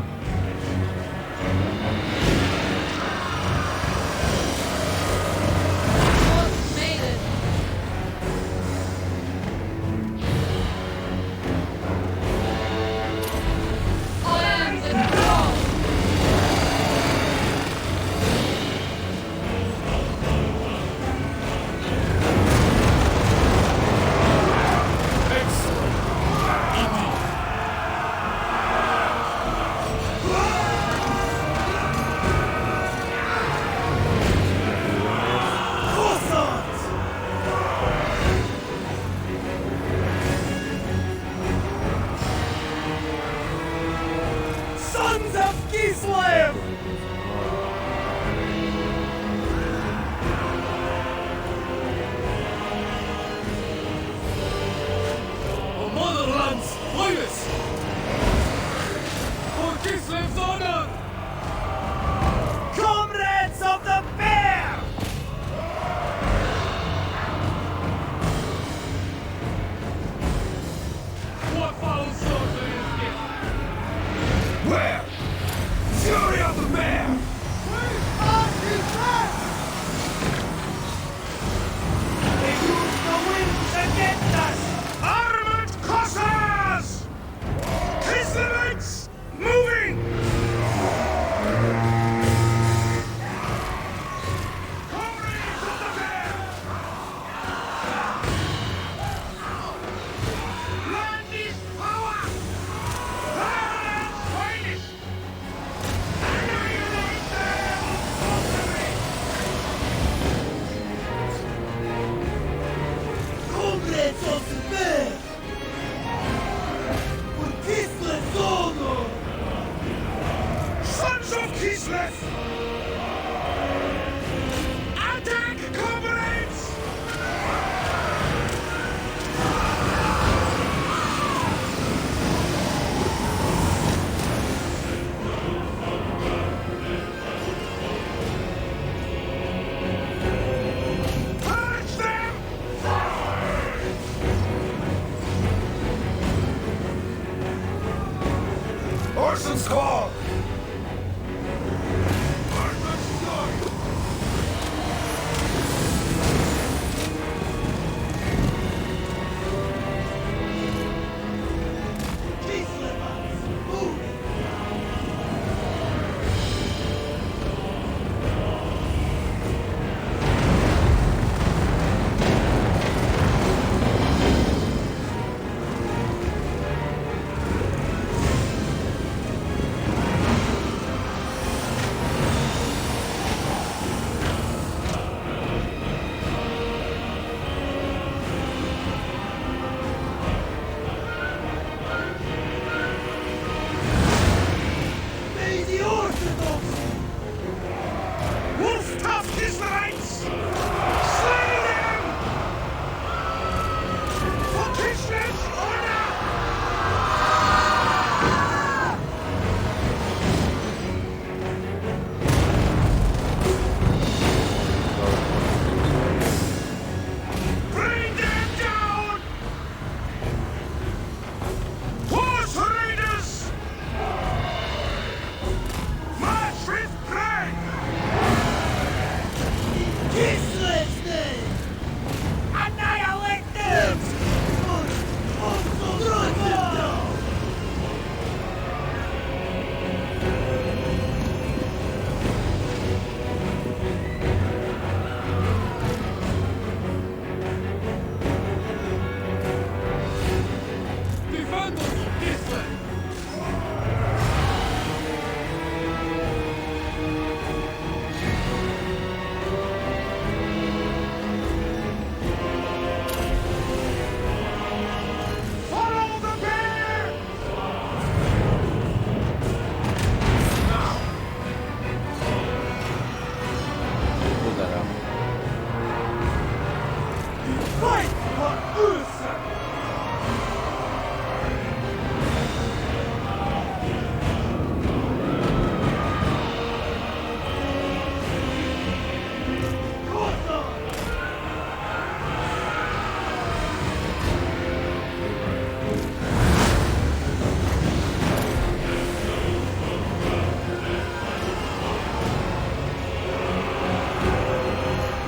Wolf-tough Kislevites! Slay them! For Kislev's honor! Bring them down! Horse raiders! March with pride! Kislev's name! Annihilate them! Strike them down! Defend us, Kislev! Follow the bear! Puta la- Fight for Ursa!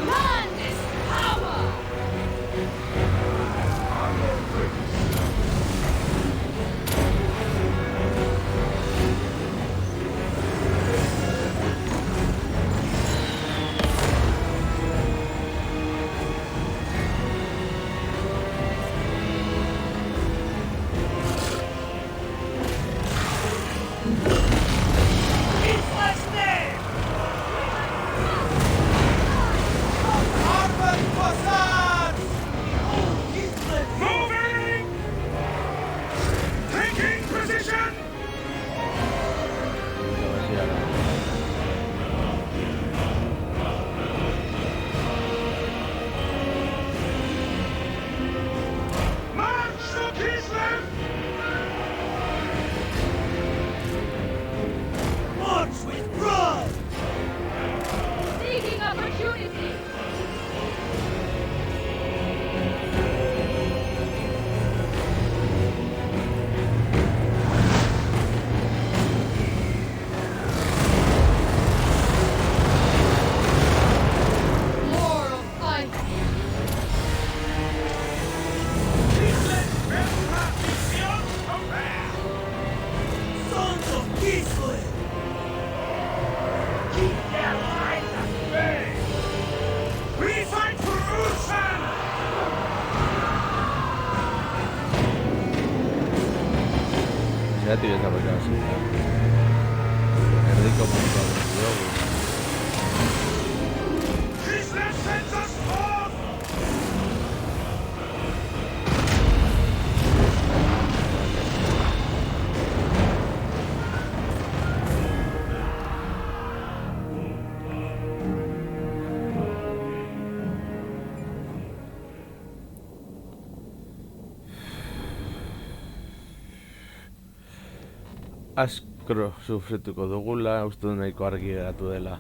Land is power! Kislev's name! Armored facades! Moving! Taking position! a ver si ahora- March to Kislev! March with pride! Seeking opportunity! Lord of fight! Kislev's Belfast is beyond compare! Sons of Kislev! Keep their lives at bay! We fight for Ursan! Ya te esa pelea así. Enrico punto Kislev sends us forth! Askro sufrituko dugula, uste du nahiko argi geratu dela.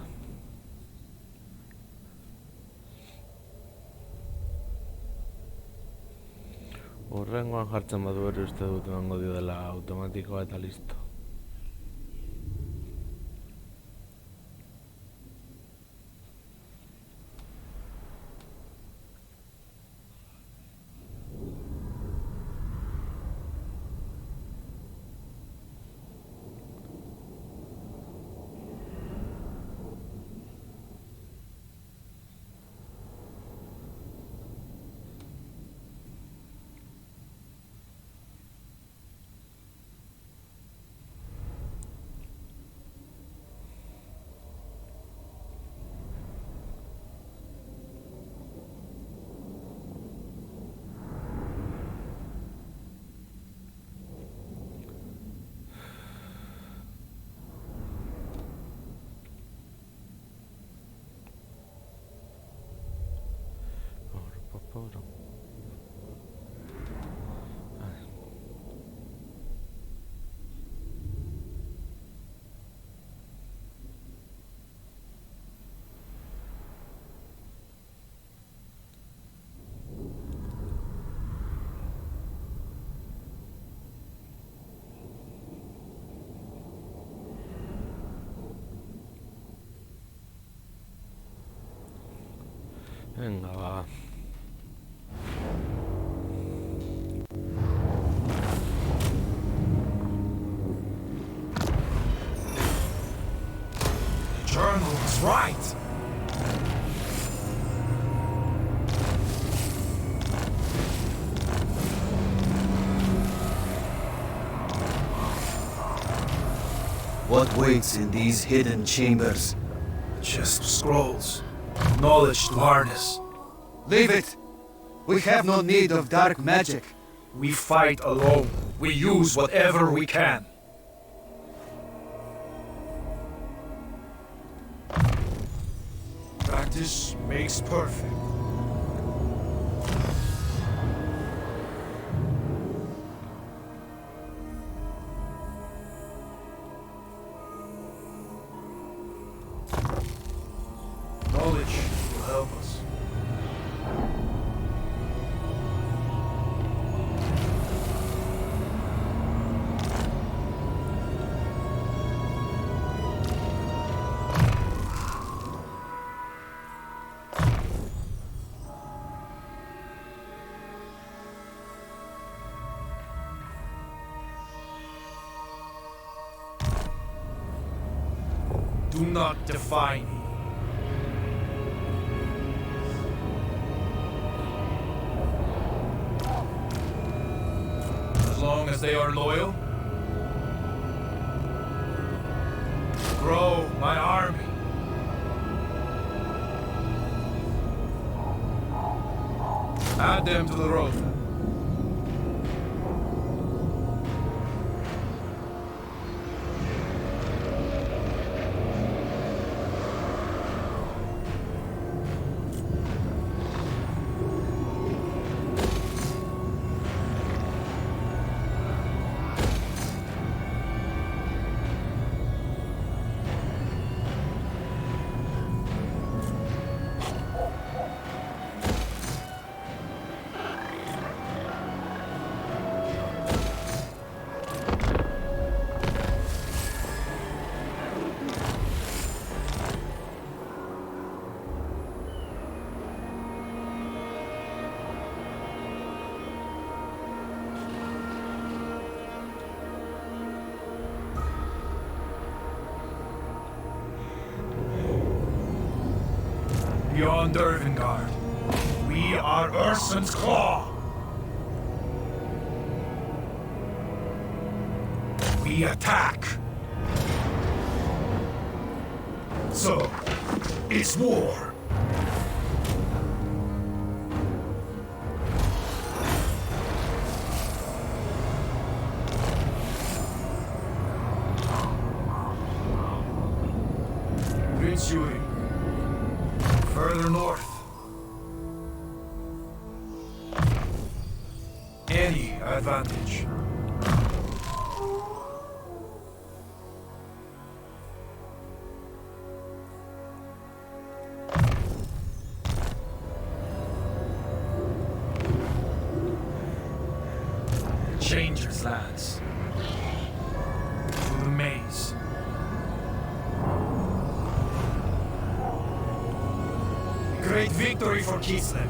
Urrengoan jartzen badu ere uste dut emango dio dela automatikoa eta listo. foro. Venga, va. The journal was right. What waits in these hidden chambers? Just scrolls. Knowledge to harness. Leave it! We have no need of dark magic. We fight alone. We use whatever we can. Practice makes perfect. Knowledge will help us. Do not defy me. As long as they are loyal, grow my army. Add them to the road. Beyond Dervingard, we are Ursun's Claw. We attack. So, it's war. Prince Yuri. Further north. Any advantage. Changer's lands. Through the maze. Great victory for Kislev.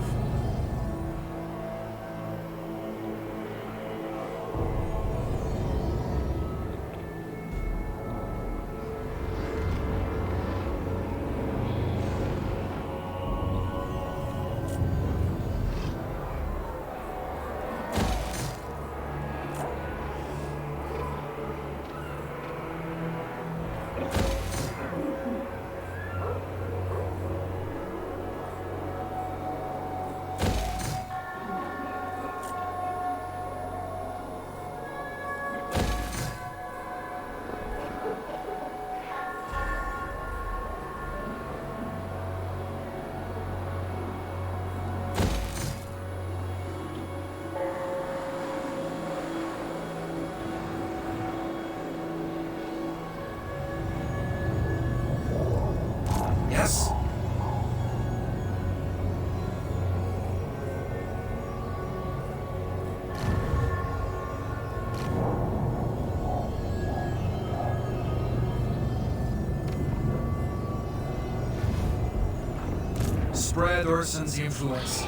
Spread Ursun's influence.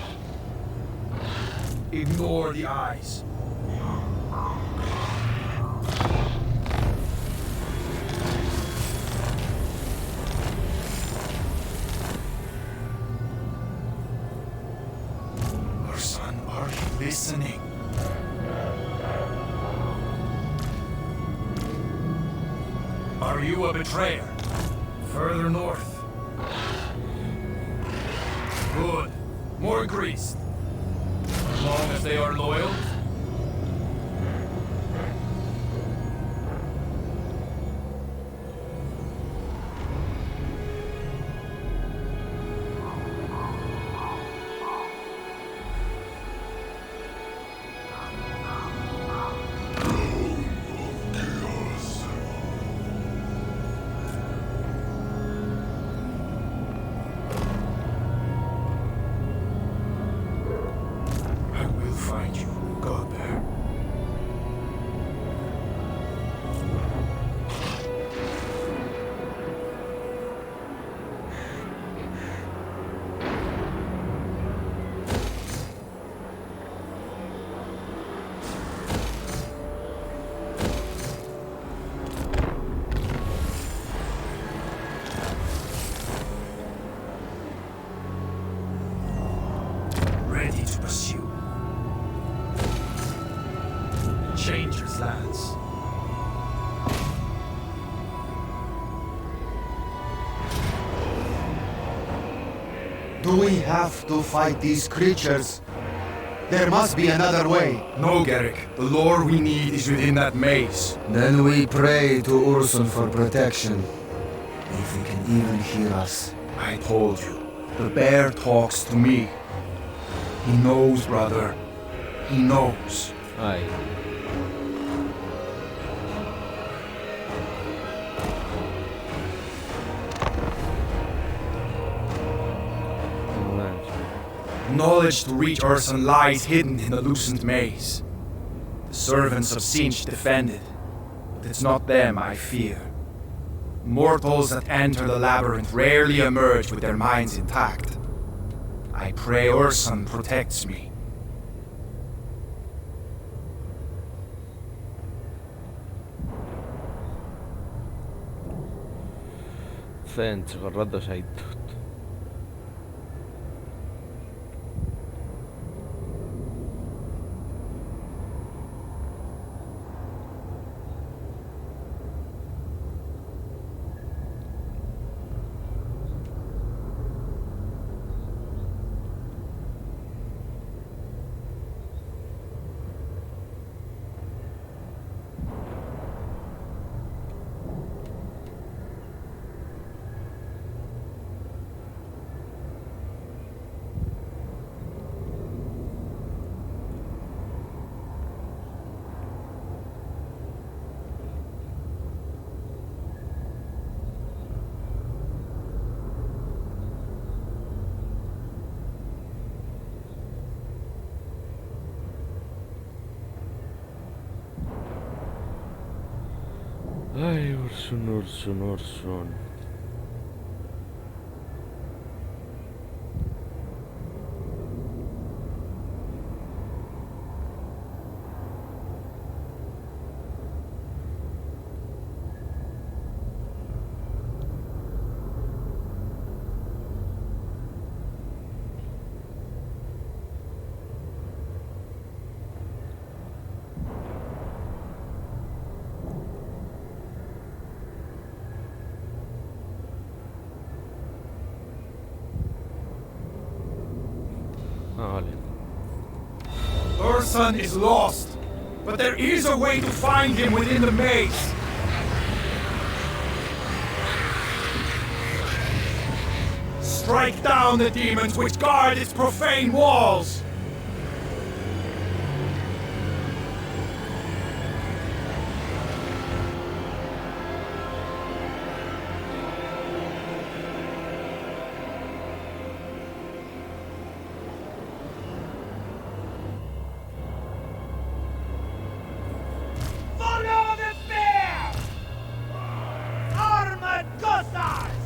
Ignore the eyes. Ursun, are you listening? Are you a betrayer? Further north. Good. More greased. As long as they are loyal. I will find you. Go there. Ready to pursue. Changer's lands. Do we have to fight these creatures? There must be another way. No, Garrick. The lore we need is within that maze. Then we pray to Ursun for protection. If he can even hear us. I told you. The bear talks to me. He knows, brother. He knows. Ay. Knowledge to reach Ursun lies hidden in the loosened maze. The servants of Sinch defend it, but it's not them I fear. Mortals that enter the labyrinth rarely emerge with their minds intact. I pray Ursun protects me. Thanks, gorroto saitut. Ay, Ursun, Ursun, Ursun. Ah, vale. Ursun is lost, but there is a way to find him within the maze. Strike down the demons which guard its profane walls. Follow the bear! Armored Gothars!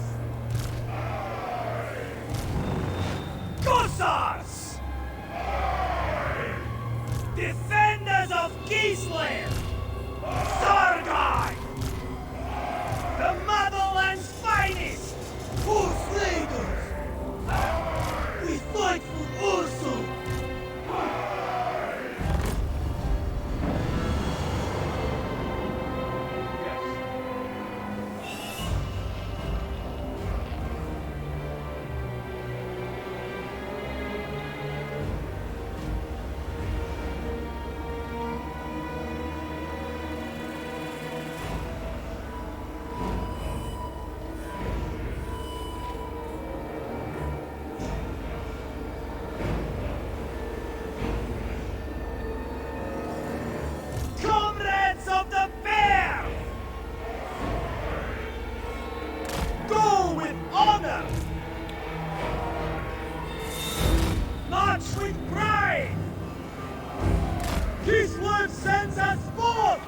march with pride! Kislev sends us forth!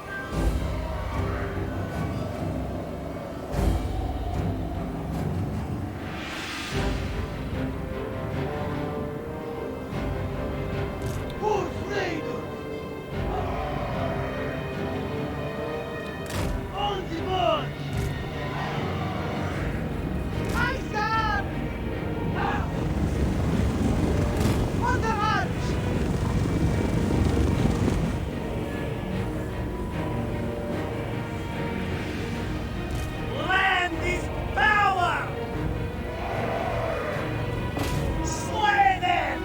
For freedom! On the march! Kaiser! On the march! Land is power! Slay them!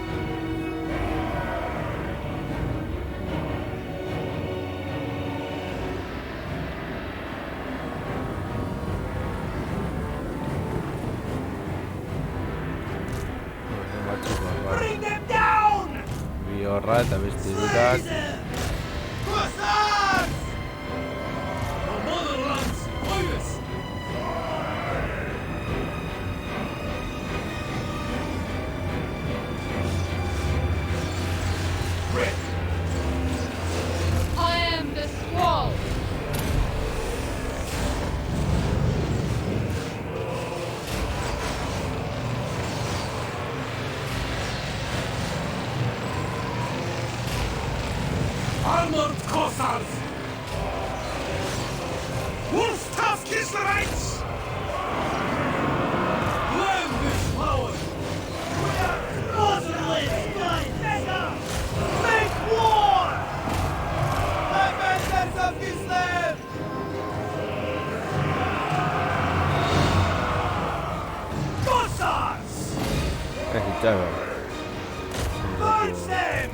Bueno, macho, barba. Bring them down! Biorra eta vestidurak. Cossacks! The motherland's finest! I am the squall. Armored Cossacks! Wolf-tough Kislerites! Land is power! We are motherless, my beggar! Make war! Defenders of Kislev! Cossacks! Casi chaval. March them!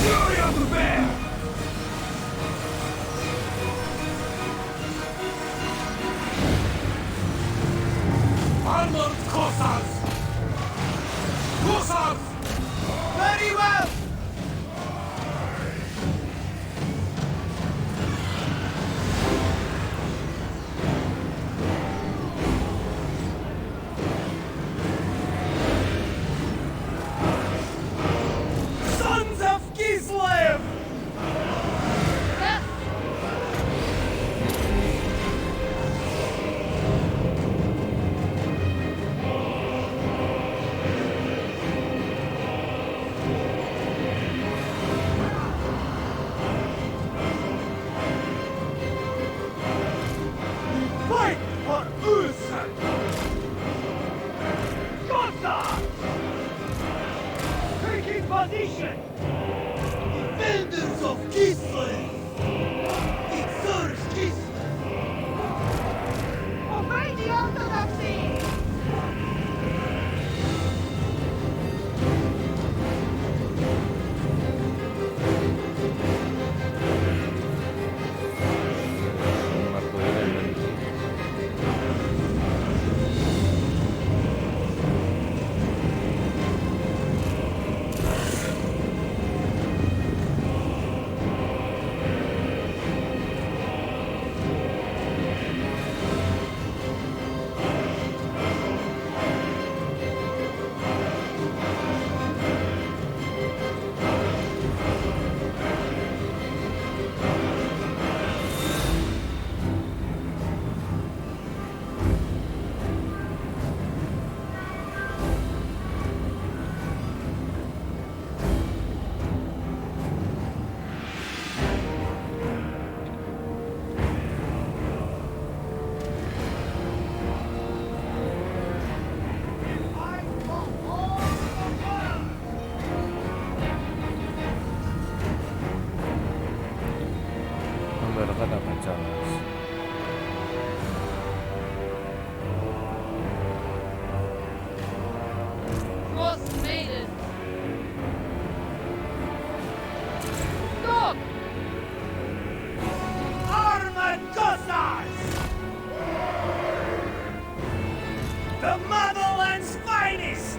Fury of the bear! Armored Cossacks! Cossacks! Very well! Sons of Kislev! Yes. Fight for Ulsan! Cossacks! Taking position! Defenders of Kislev! It serves Kislev! Obey the Orthodoxy! Un marco de elemento. Verga las fachadas. Frost Maiden. Stop! Armored Cossacks! The motherland's finest!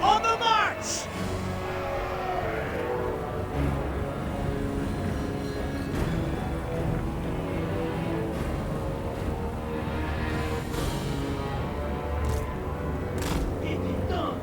On the march! It is done!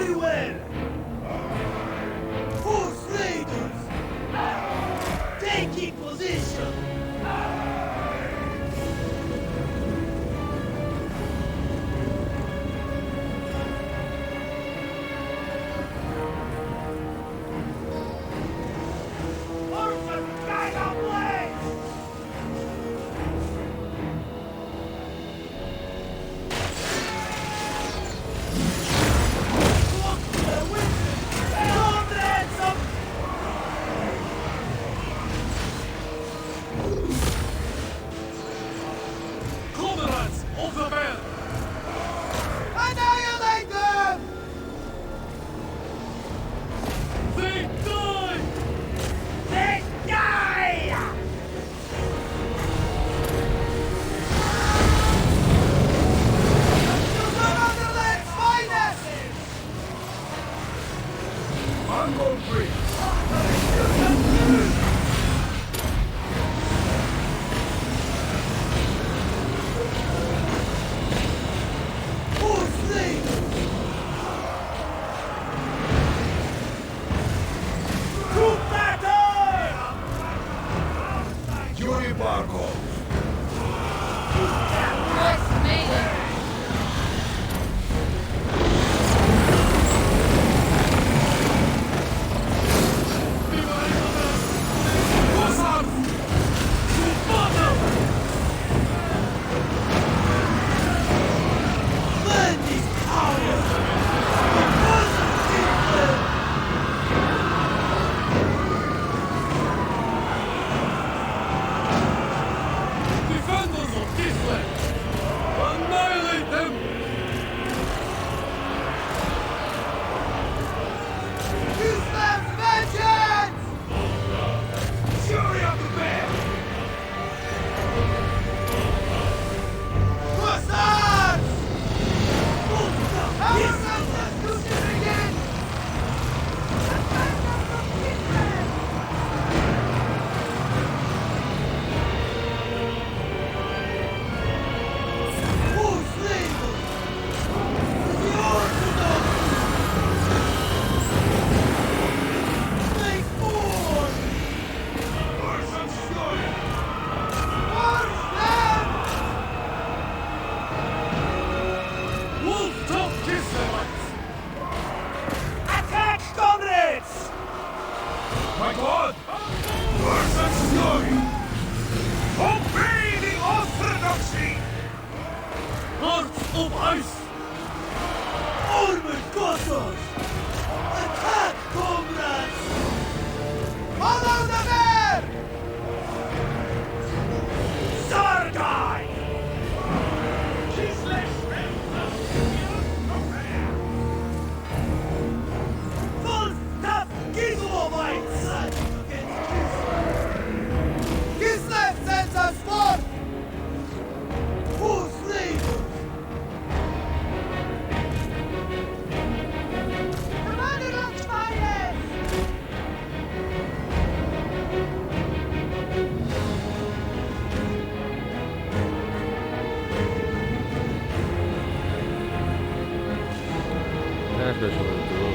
Everywhere! Force raiders! Taking position! Orphan Gaia Blaze! Look to the window! Comrades of Comrades of the band! Annihilate them! They die! They die! To the Motherland's finest! Mongol Prince! Force raiders! To battle! Yuri Barkov! Norse maiden. Land is ours! We must defeat them! Defenders of this land! Annihilate them! Islam's vengeance! Fury of the bear! Hussars! Our ancestors to begin! Force labor! The Orthodox! Make war! March and story! March them! Wolf top Kislevite! Attack, comrades! My God! March and story! Obey the orthodoxy! Hearts of ice! Armored Cossacks! Attack, comrades! Follow the bear! Sargai! Volstav Kislevites! Kislev sends us forth! Force labor! Commander of finest! Es que sobre todo.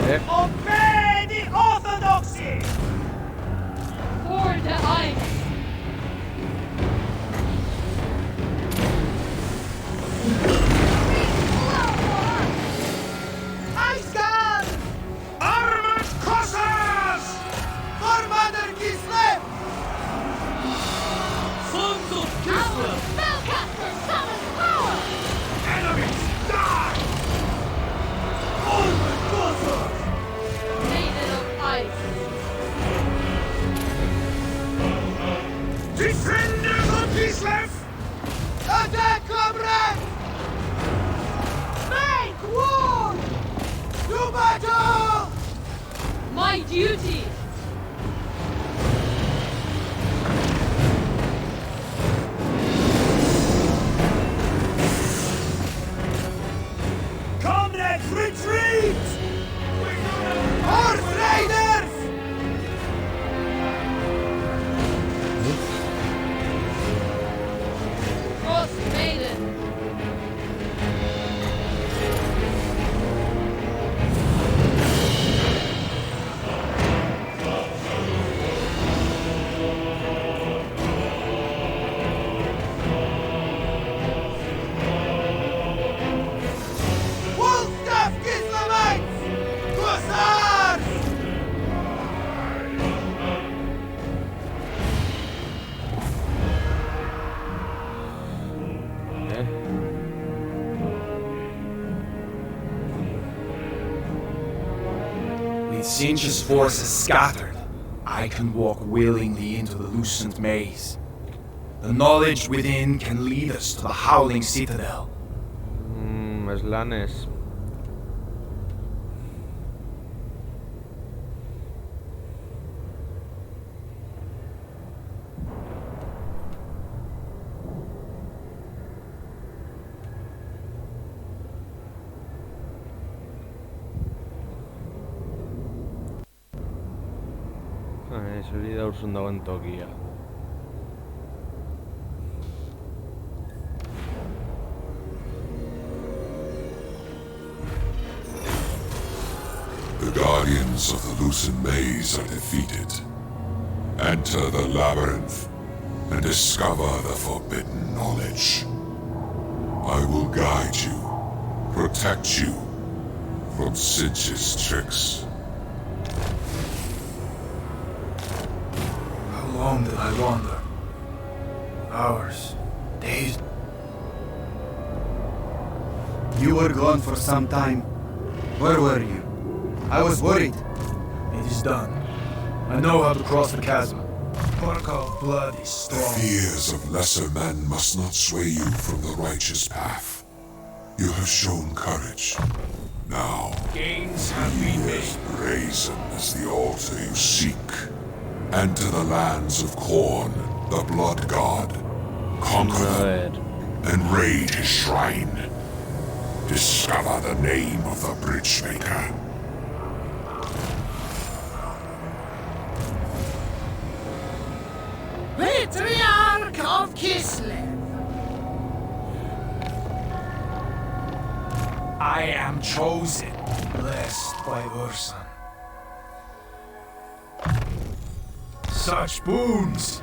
Obey the orthodoxy! For the ice. Iceguard! Armored Cossacks! Commander Kislev! Sons of Our spellcaster summons power. Enemies, die! Armored Cossacks! Maiden of ice. Defenders of Kislev! Attack, comrade! Make war! To battle! My duty. Comrades, retreat! Horse Raiders! Frost Maiden. Wolfstaff Kislamites! Hussars! ¿Eh? With Sinch's forces scattered, I can walk willingly into the Lucent Maze. The knowledge within can lead us to the Howling Citadel. Slanes. Zuri dauzun dagoen tokia. The guardians of the Lucent Maze are defeated. Enter the labyrinth and discover the forbidden knowledge. I will guide you, protect you from Sinch's tricks. How long did I wander? Hours, days. You were gone for some time. Where were you? I was worried. It is done. I know how to cross the chasm. Barkov's blood is The strong. fears of lesser men must not sway you from the righteous path. You have shown courage. Now, Gains have been be made. as brazen as the altar you seek. Enter the lands of Khorne, the Blood God. Conquer A them ver. and raid his shrine. Discover the name of the Bridgemaker. Patriarch of Kislev! I am chosen, blessed by Ursun. Such boons!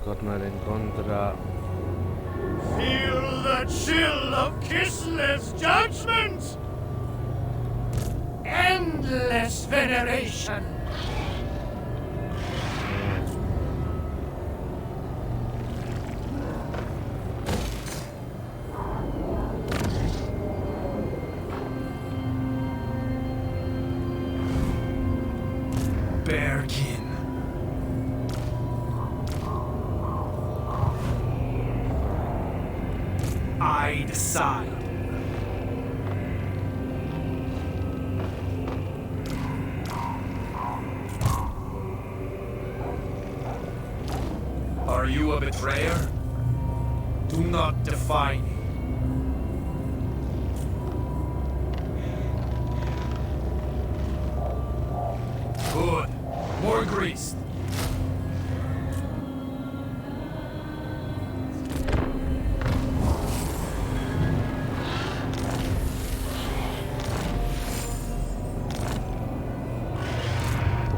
Corner en contra. Feel the chill of Kislev's judgment! Endless veneration! Bearkin. I decide. Are you a betrayer? Do not defy me. More greased.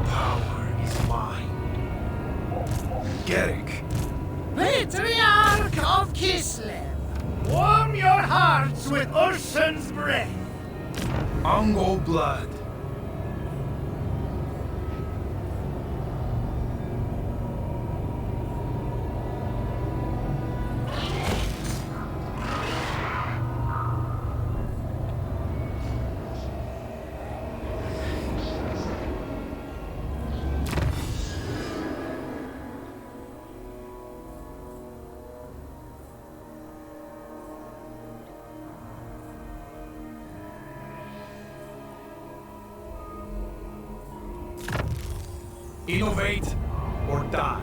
Power is mine. Gerrick. Patriarch of Kislev, warm your hearts with Ursun's breath. Ungo blood. Innovate or die.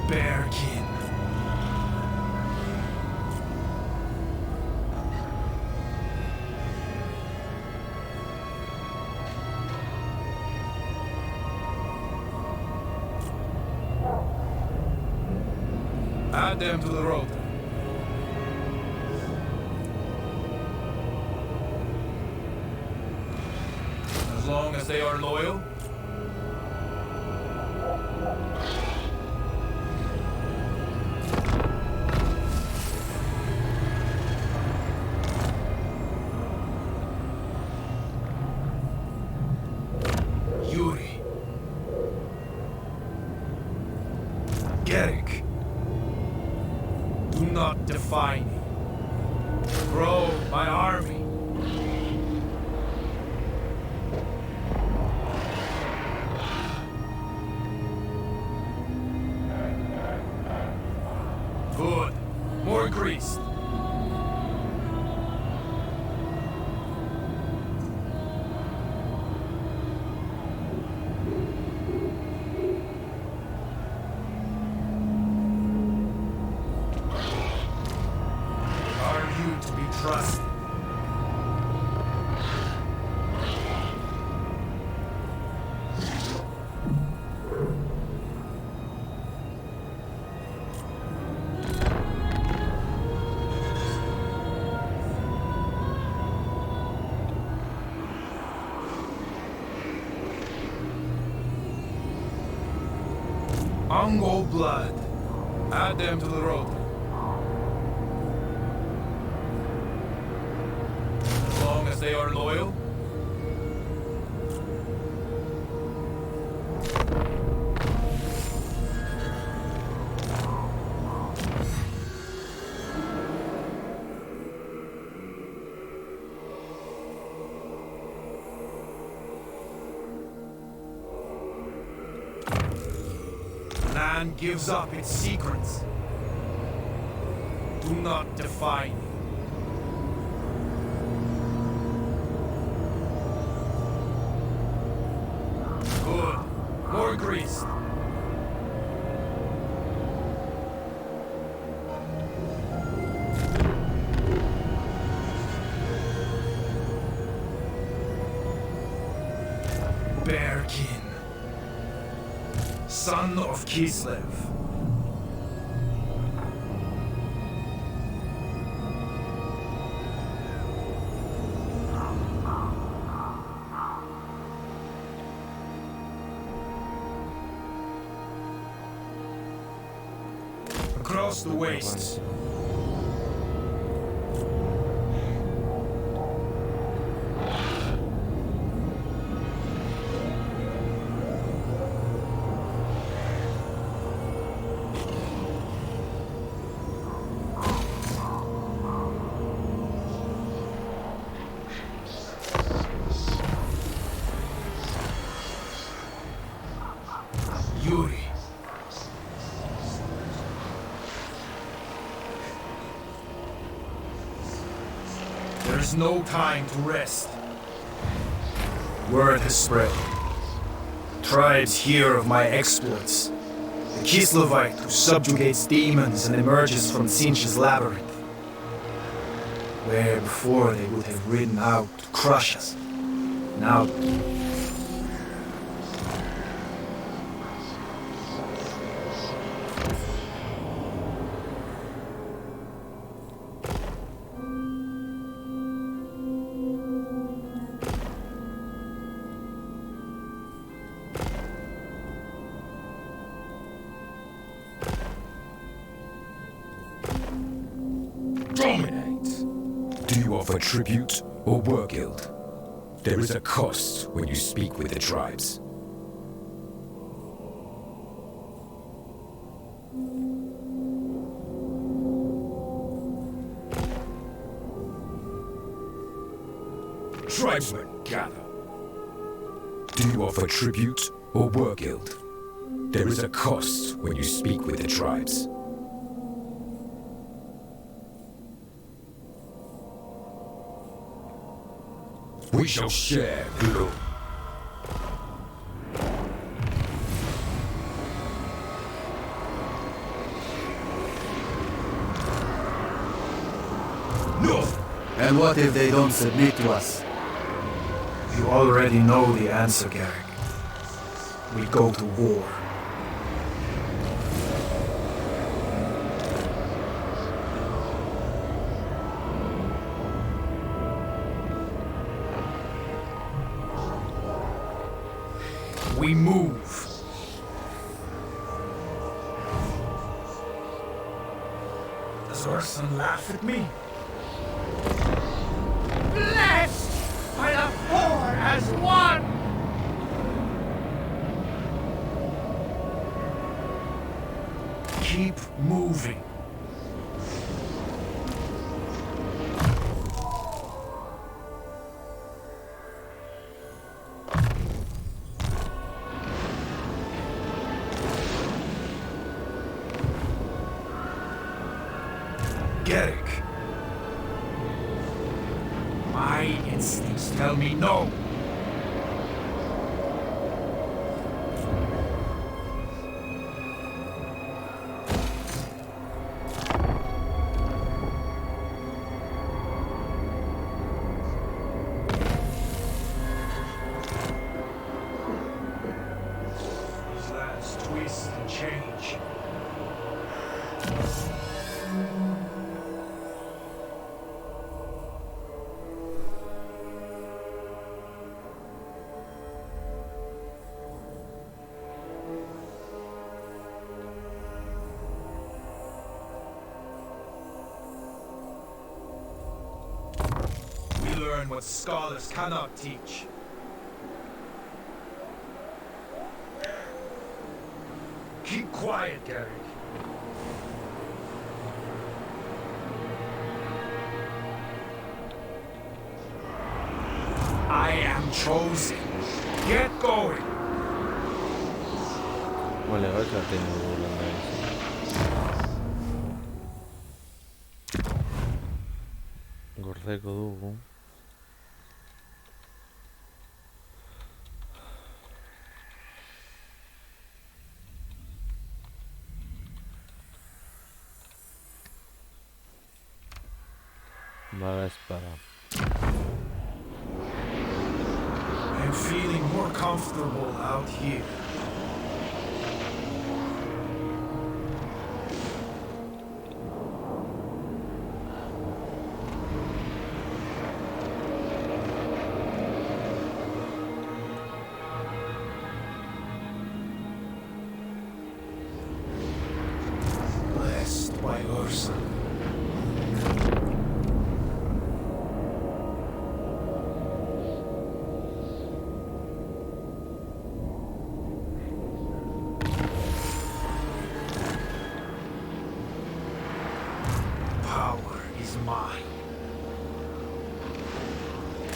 Bearkin. Add them to the road. As long as they are loyal. Yuri. Gerrick. Do not defy me. Grow my army. Good. More greased. Are you to be trusted? Ungo blood. Add them to the road. As long as they are loyal. Land gives up its secrets. Do not defy me. Good. More grease. Bearkin. Son of Kislev. Across the wastes. Yuri. There is no time to rest. Word has spread. Tribes hear of my exploits. The Kislevite who subjugates demons and emerges from Tzeentch's labyrinth. Where before they would have ridden out to crush us. Now... Dominate. Do you offer tribute or war guild? There is a cost when you speak with the tribes. Tribesmen, gather. Do you offer tribute or war guild? There is a cost when you speak with the tribes. We shall share gloom. No! And what if they don't submit to us? You already know the answer, Garrick. We go to war. We move. Does Urson laugh at me? Blessed by the four as one! Keep moving. Garrick. My instincts tell me no. These lads twist and change. We learn what scholars cannot teach. Keep quiet, Garrick. I am chosen. Get going. Vale, vai já tem o holandês. Gordeko dugu. Bada espada. I'm feeling more comfortable out here. Blessed by Ursa. Power is mine.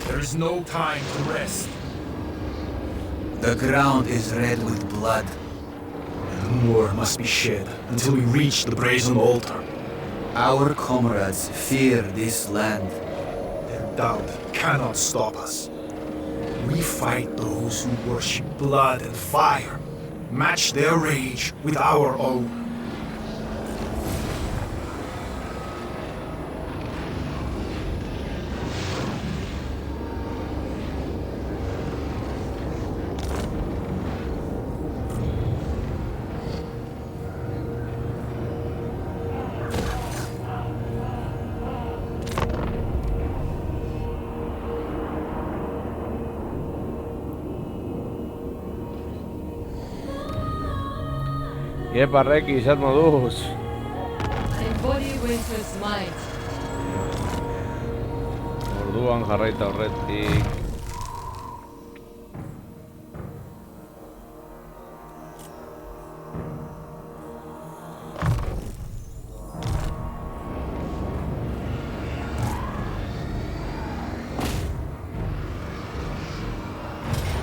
There is no time to rest. The ground is red with blood. More must be shed until we reach the brazen altar. Our comrades fear this land. Their doubt cannot stop us. We fight those who worship blood and fire. match their rage with our own. Iepa Reki, sealt modus. Embody Winter's might. Orduan jarraita horretik.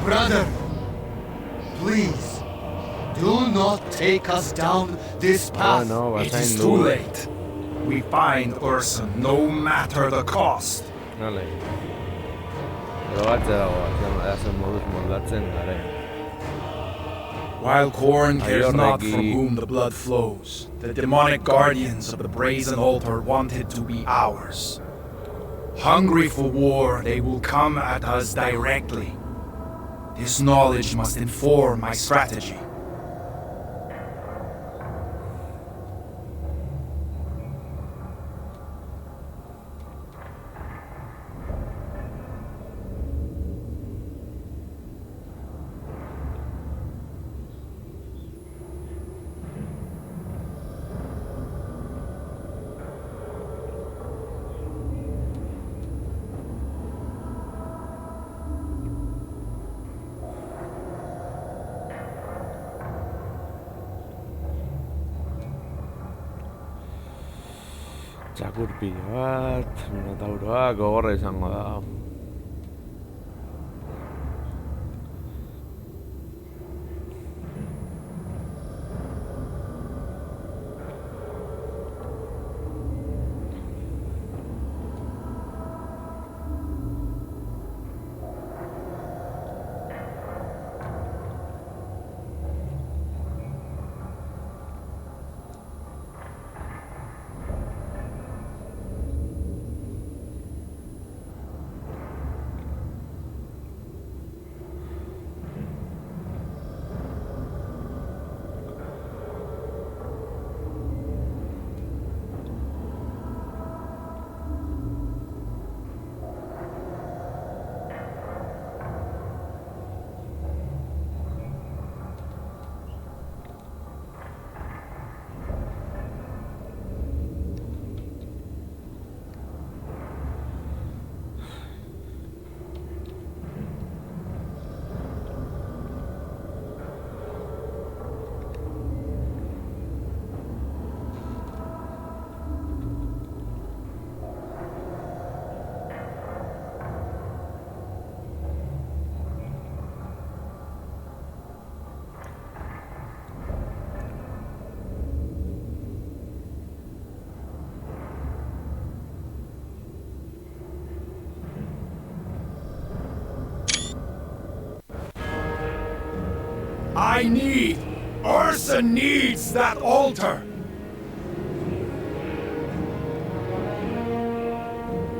Brother, please, do not take us down this path. No, vas It a is too indur. late. We find Urson no matter the cost. Vale. Drogatzea dago, azen moduz moldatzen garen. While Korn cares not Aiorreki. from whom the blood flows, the demonic guardians of the brazen altar want it to be ours. Hungry for war, they will come at us directly. This knowledge must inform my strategy. Txakurpilo bat, minotauroa, gogorra izango da. Urson needs that altar.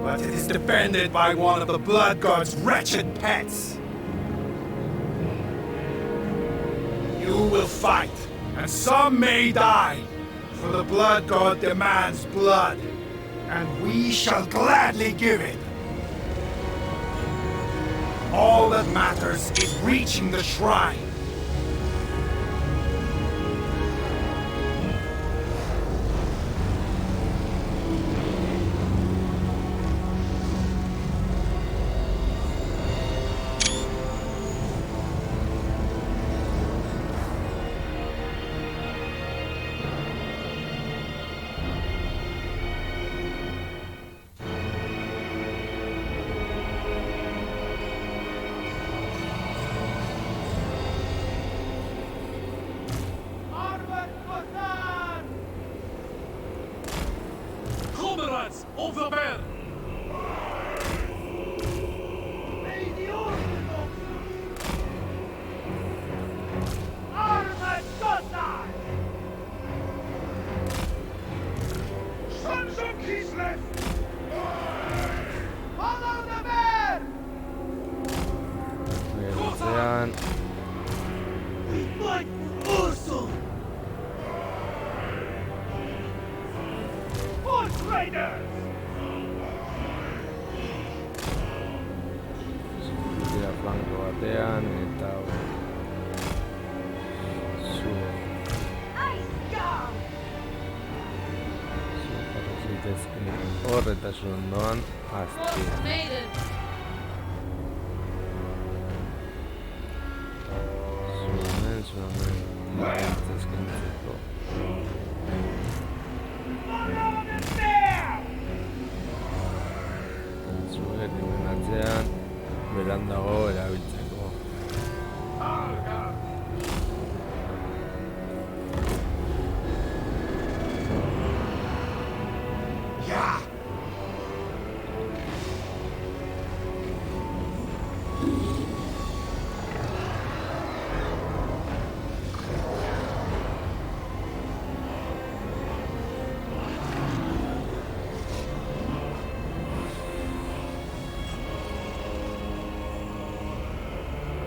But it is defended by one of the Blood God's wretched pets. You will fight, and some may die, for the Blood God demands blood, and we shall gladly give it. All that matters is reaching the shrine. Dira flanko batean eta hor eta zuen ondoan azti. Maiden. Zuen eskentzeko. Zuen hemen atzean beran dago erabiltzeko.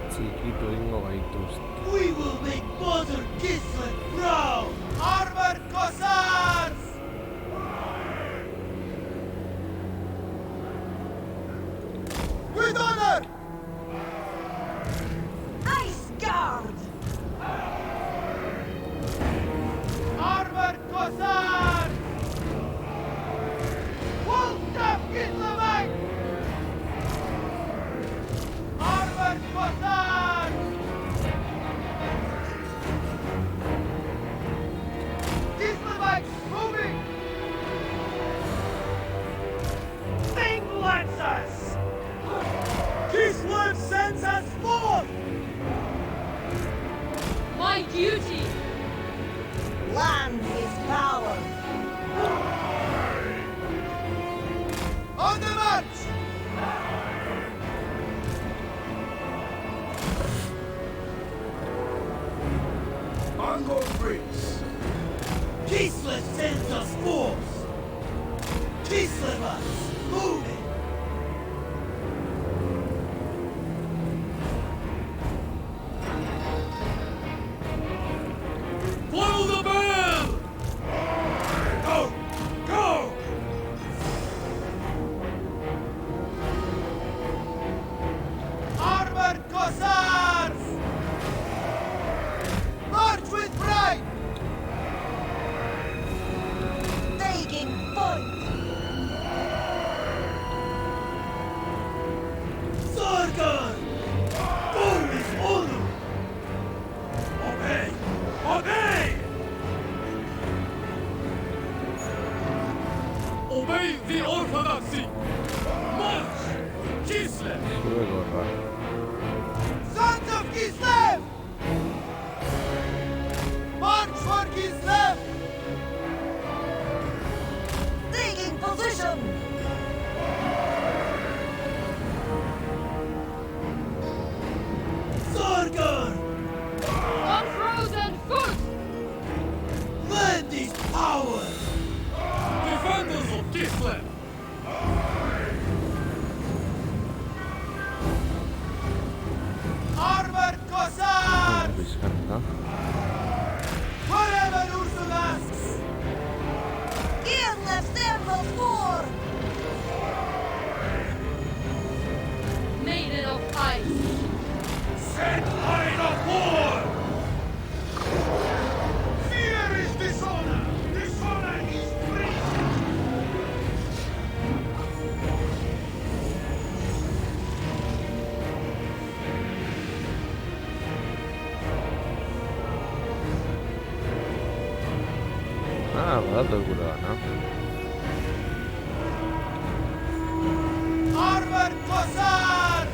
Txikitu egingo gaituzte. We will make Mother Gislet proud! Armored Cossars! With honor! Ice Guard! Armored Cossars! Wolfstaff Gislevite! Armored Cossars! Gislevite moving! Thing Lancers! Kislev sends us forth! My duty. Land is power. On the march! Mongol Greece! Kislev sends us forth! Kislev us! Moving! Blow the bell! Go! Go! Armored Cossars! March with pride! Taking point. Sargon! Go with honor! Obey! Obey! Obey the orthodoxy! March! Kislev! Zure gorra. Sons of Kislev! March for Kislev! Taking position. Sargon! On frozen foot. Land is power! Defenders of Kislev! Armored Cossars! Bizkarra. Whatever Ursul asks! Kislev symbols war. Maiden of ice. Set line of war! Fear is dishonor! Dishonor is free! Badatu gura gana. Armored Cossars!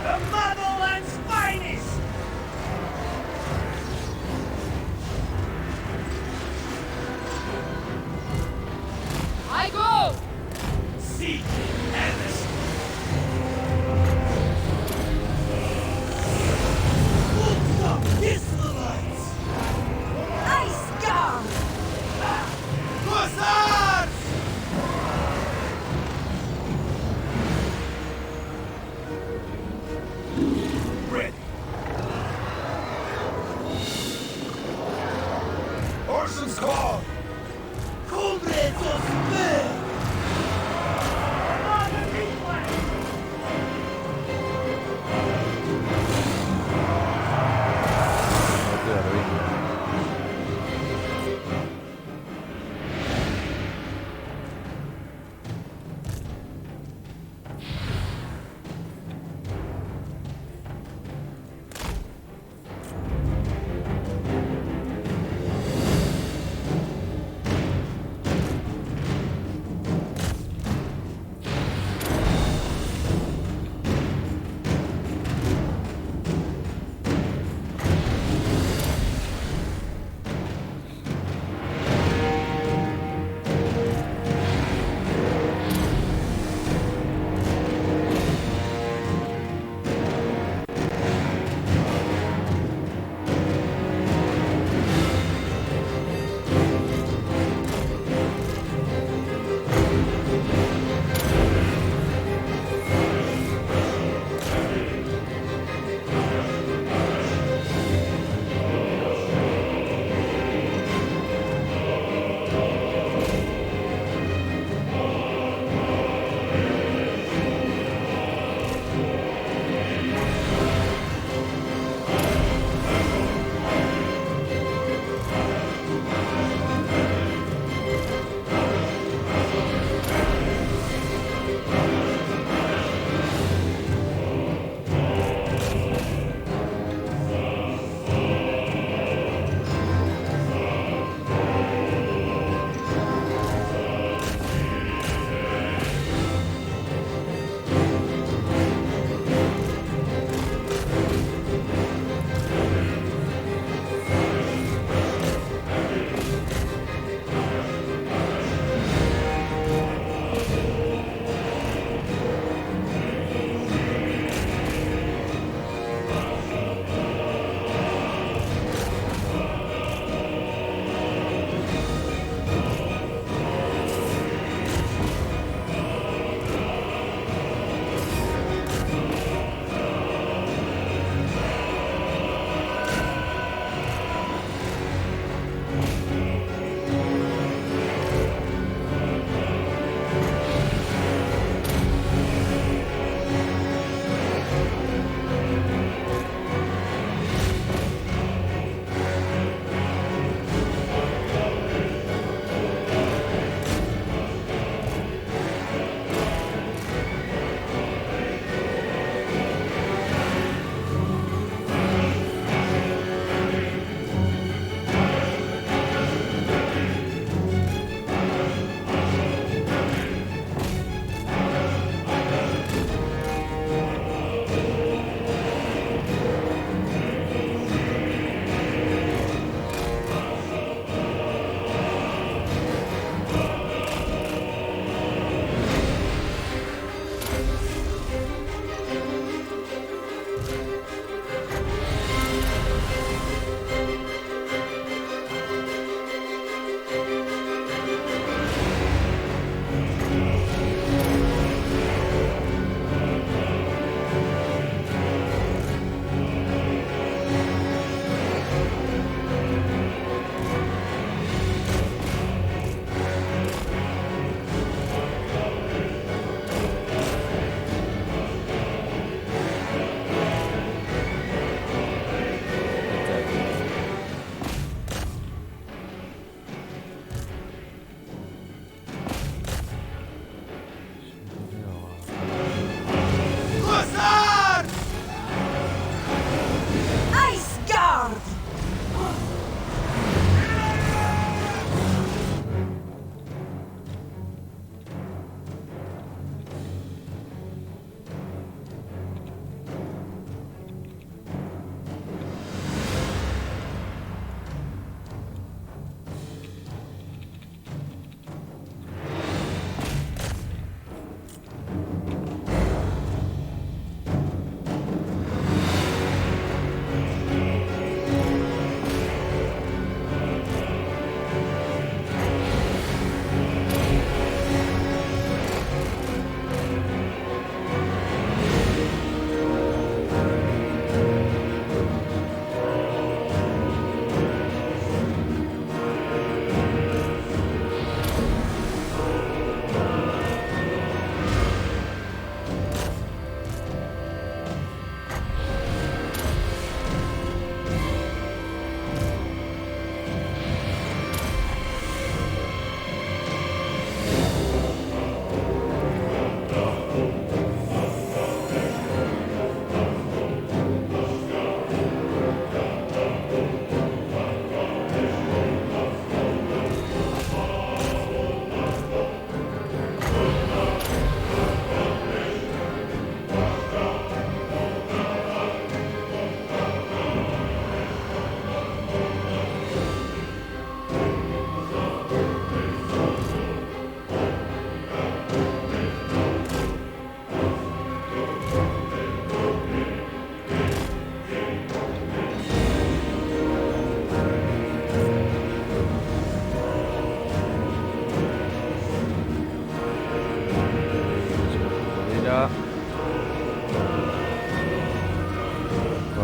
The motherland's finest! I go. Seeking Hennessy! Wolfstop Israelites! Ice Guard. Cossars!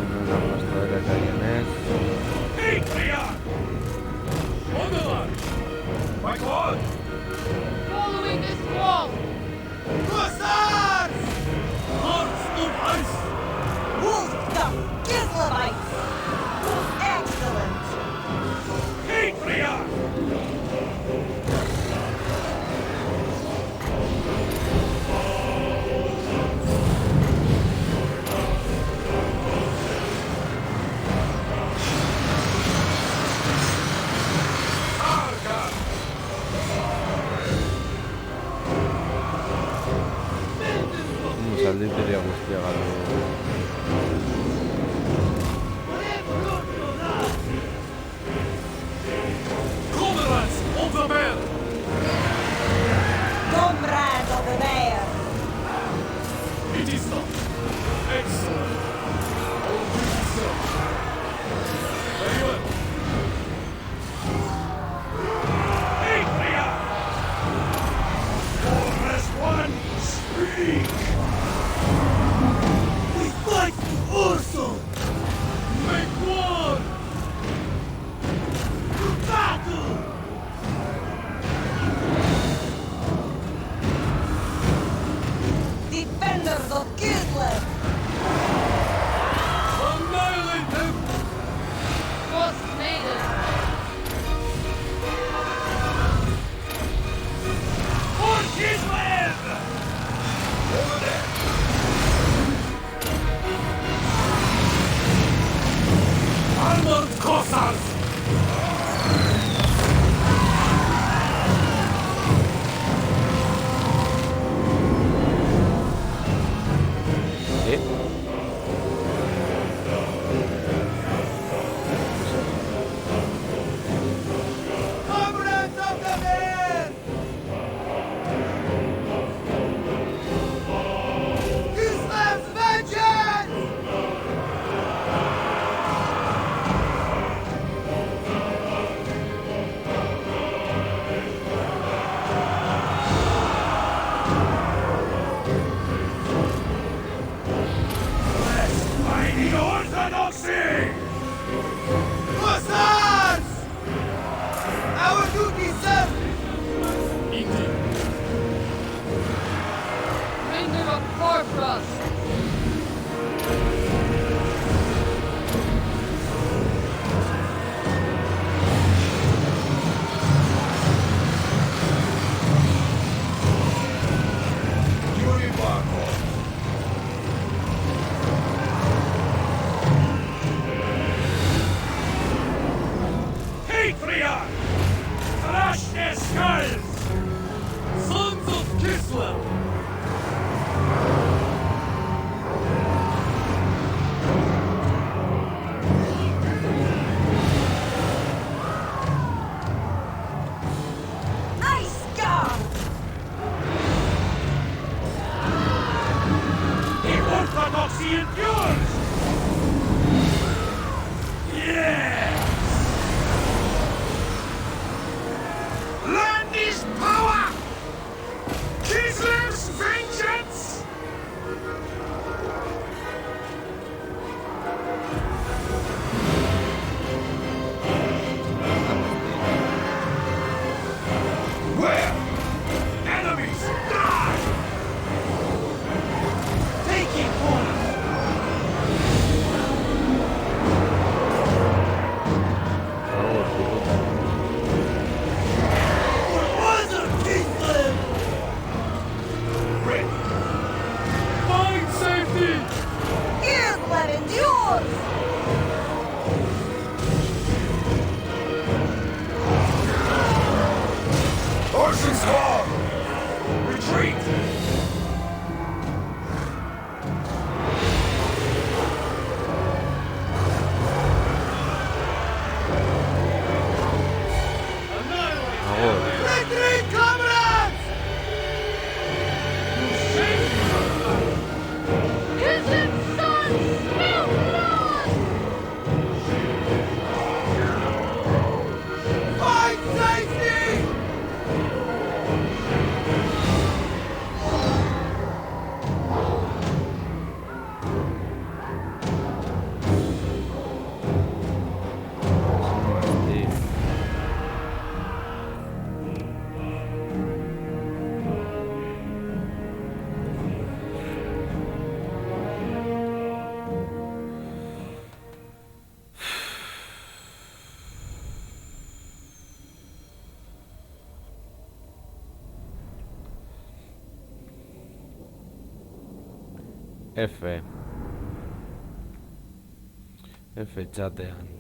con una apostadora que alguien es. Patriot! Wonderland! My God! Following this wall! Hussars! Hearts of ice! Wolfgang Kislevites! Excellent! Patriot! Zalditeria guztia galdu. Comrades of the men! Comrades of the Bear! It is not. Excellent. All duty served. Very well. Patriot! War as one, speak! We fight to Ursul! Make war! To battle! Defenders of Kislev! Annihilate them! Frost Maiden! For Kislev! Over there! Armored Cossars! ¿Eh? Comrades of the men! Kislev's vengeance! By the Orthodoxy! Hussars! Our duty served! Indeed. Render of Corpus! Unibarco! Patriot! Crush their skulls! Sons of Kislev! Ice Guard! The Orthodoxy endures! Yes! Land is power! Kislev's vengeance! Where? Enemies die! Taking point! Algo de puta. For Mother Kislev! Ready! Find safety! Kislev endures! Ocean's Claw! Retreat! Ahora. Retreat, comrades! His sons! Spill blood! F. F chatean.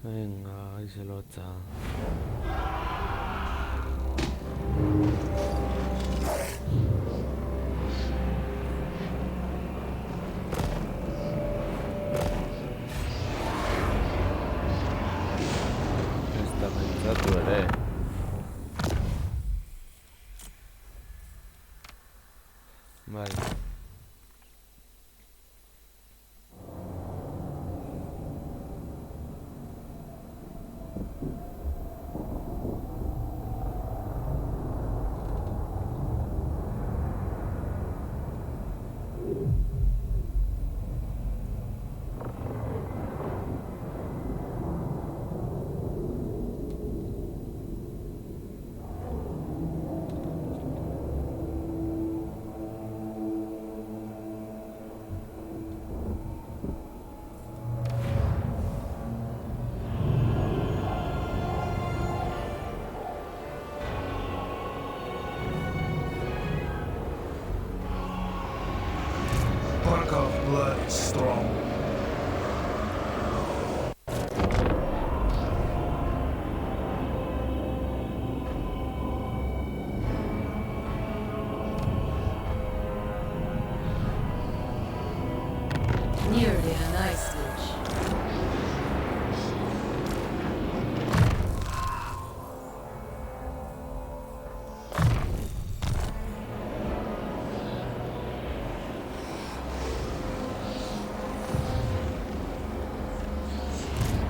Venga, ahí se lo echa. Esta mensa duele. Vale. Barkov blood is strong. Nearly an ice age.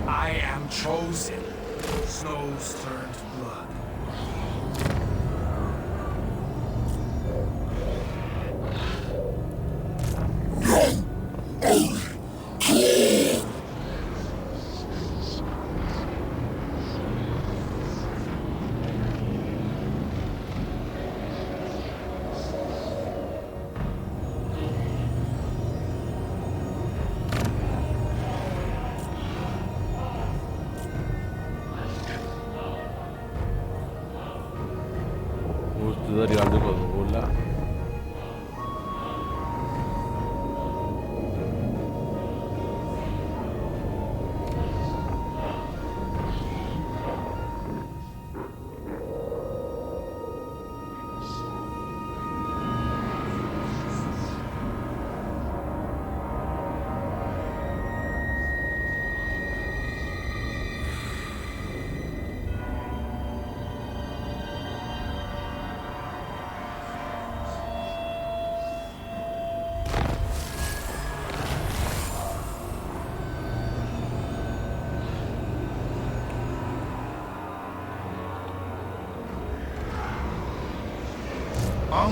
I am chosen. Snows turned blood.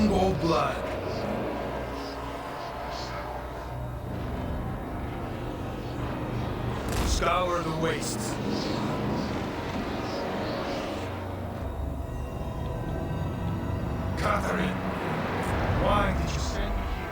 Mongol blood. Scour the wastes. Catherine, why did you send me here?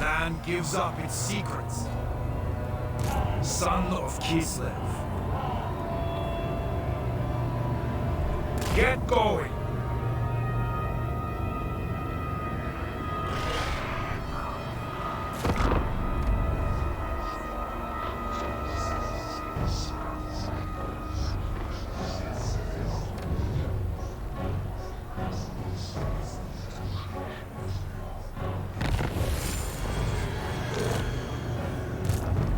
Man gives up its secrets. Son of Kislev. Get going!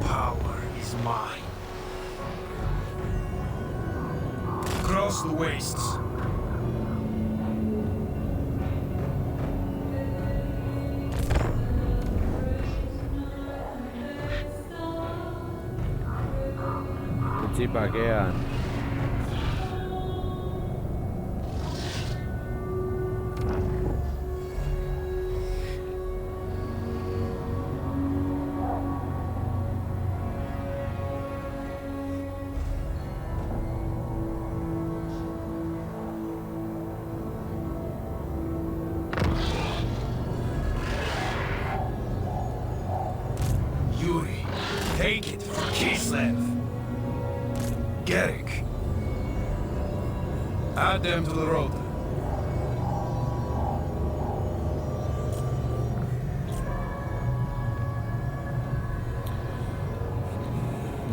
Power is mine. Cross the wastes. Chipaquean. Yuri, take it from Kislev. Gerik. Add them to the rota.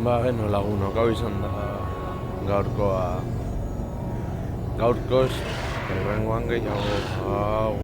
Ba, beno lagunok, hau izan da gaurkoa. Gaurkoz, errengoan gehiago. Hau.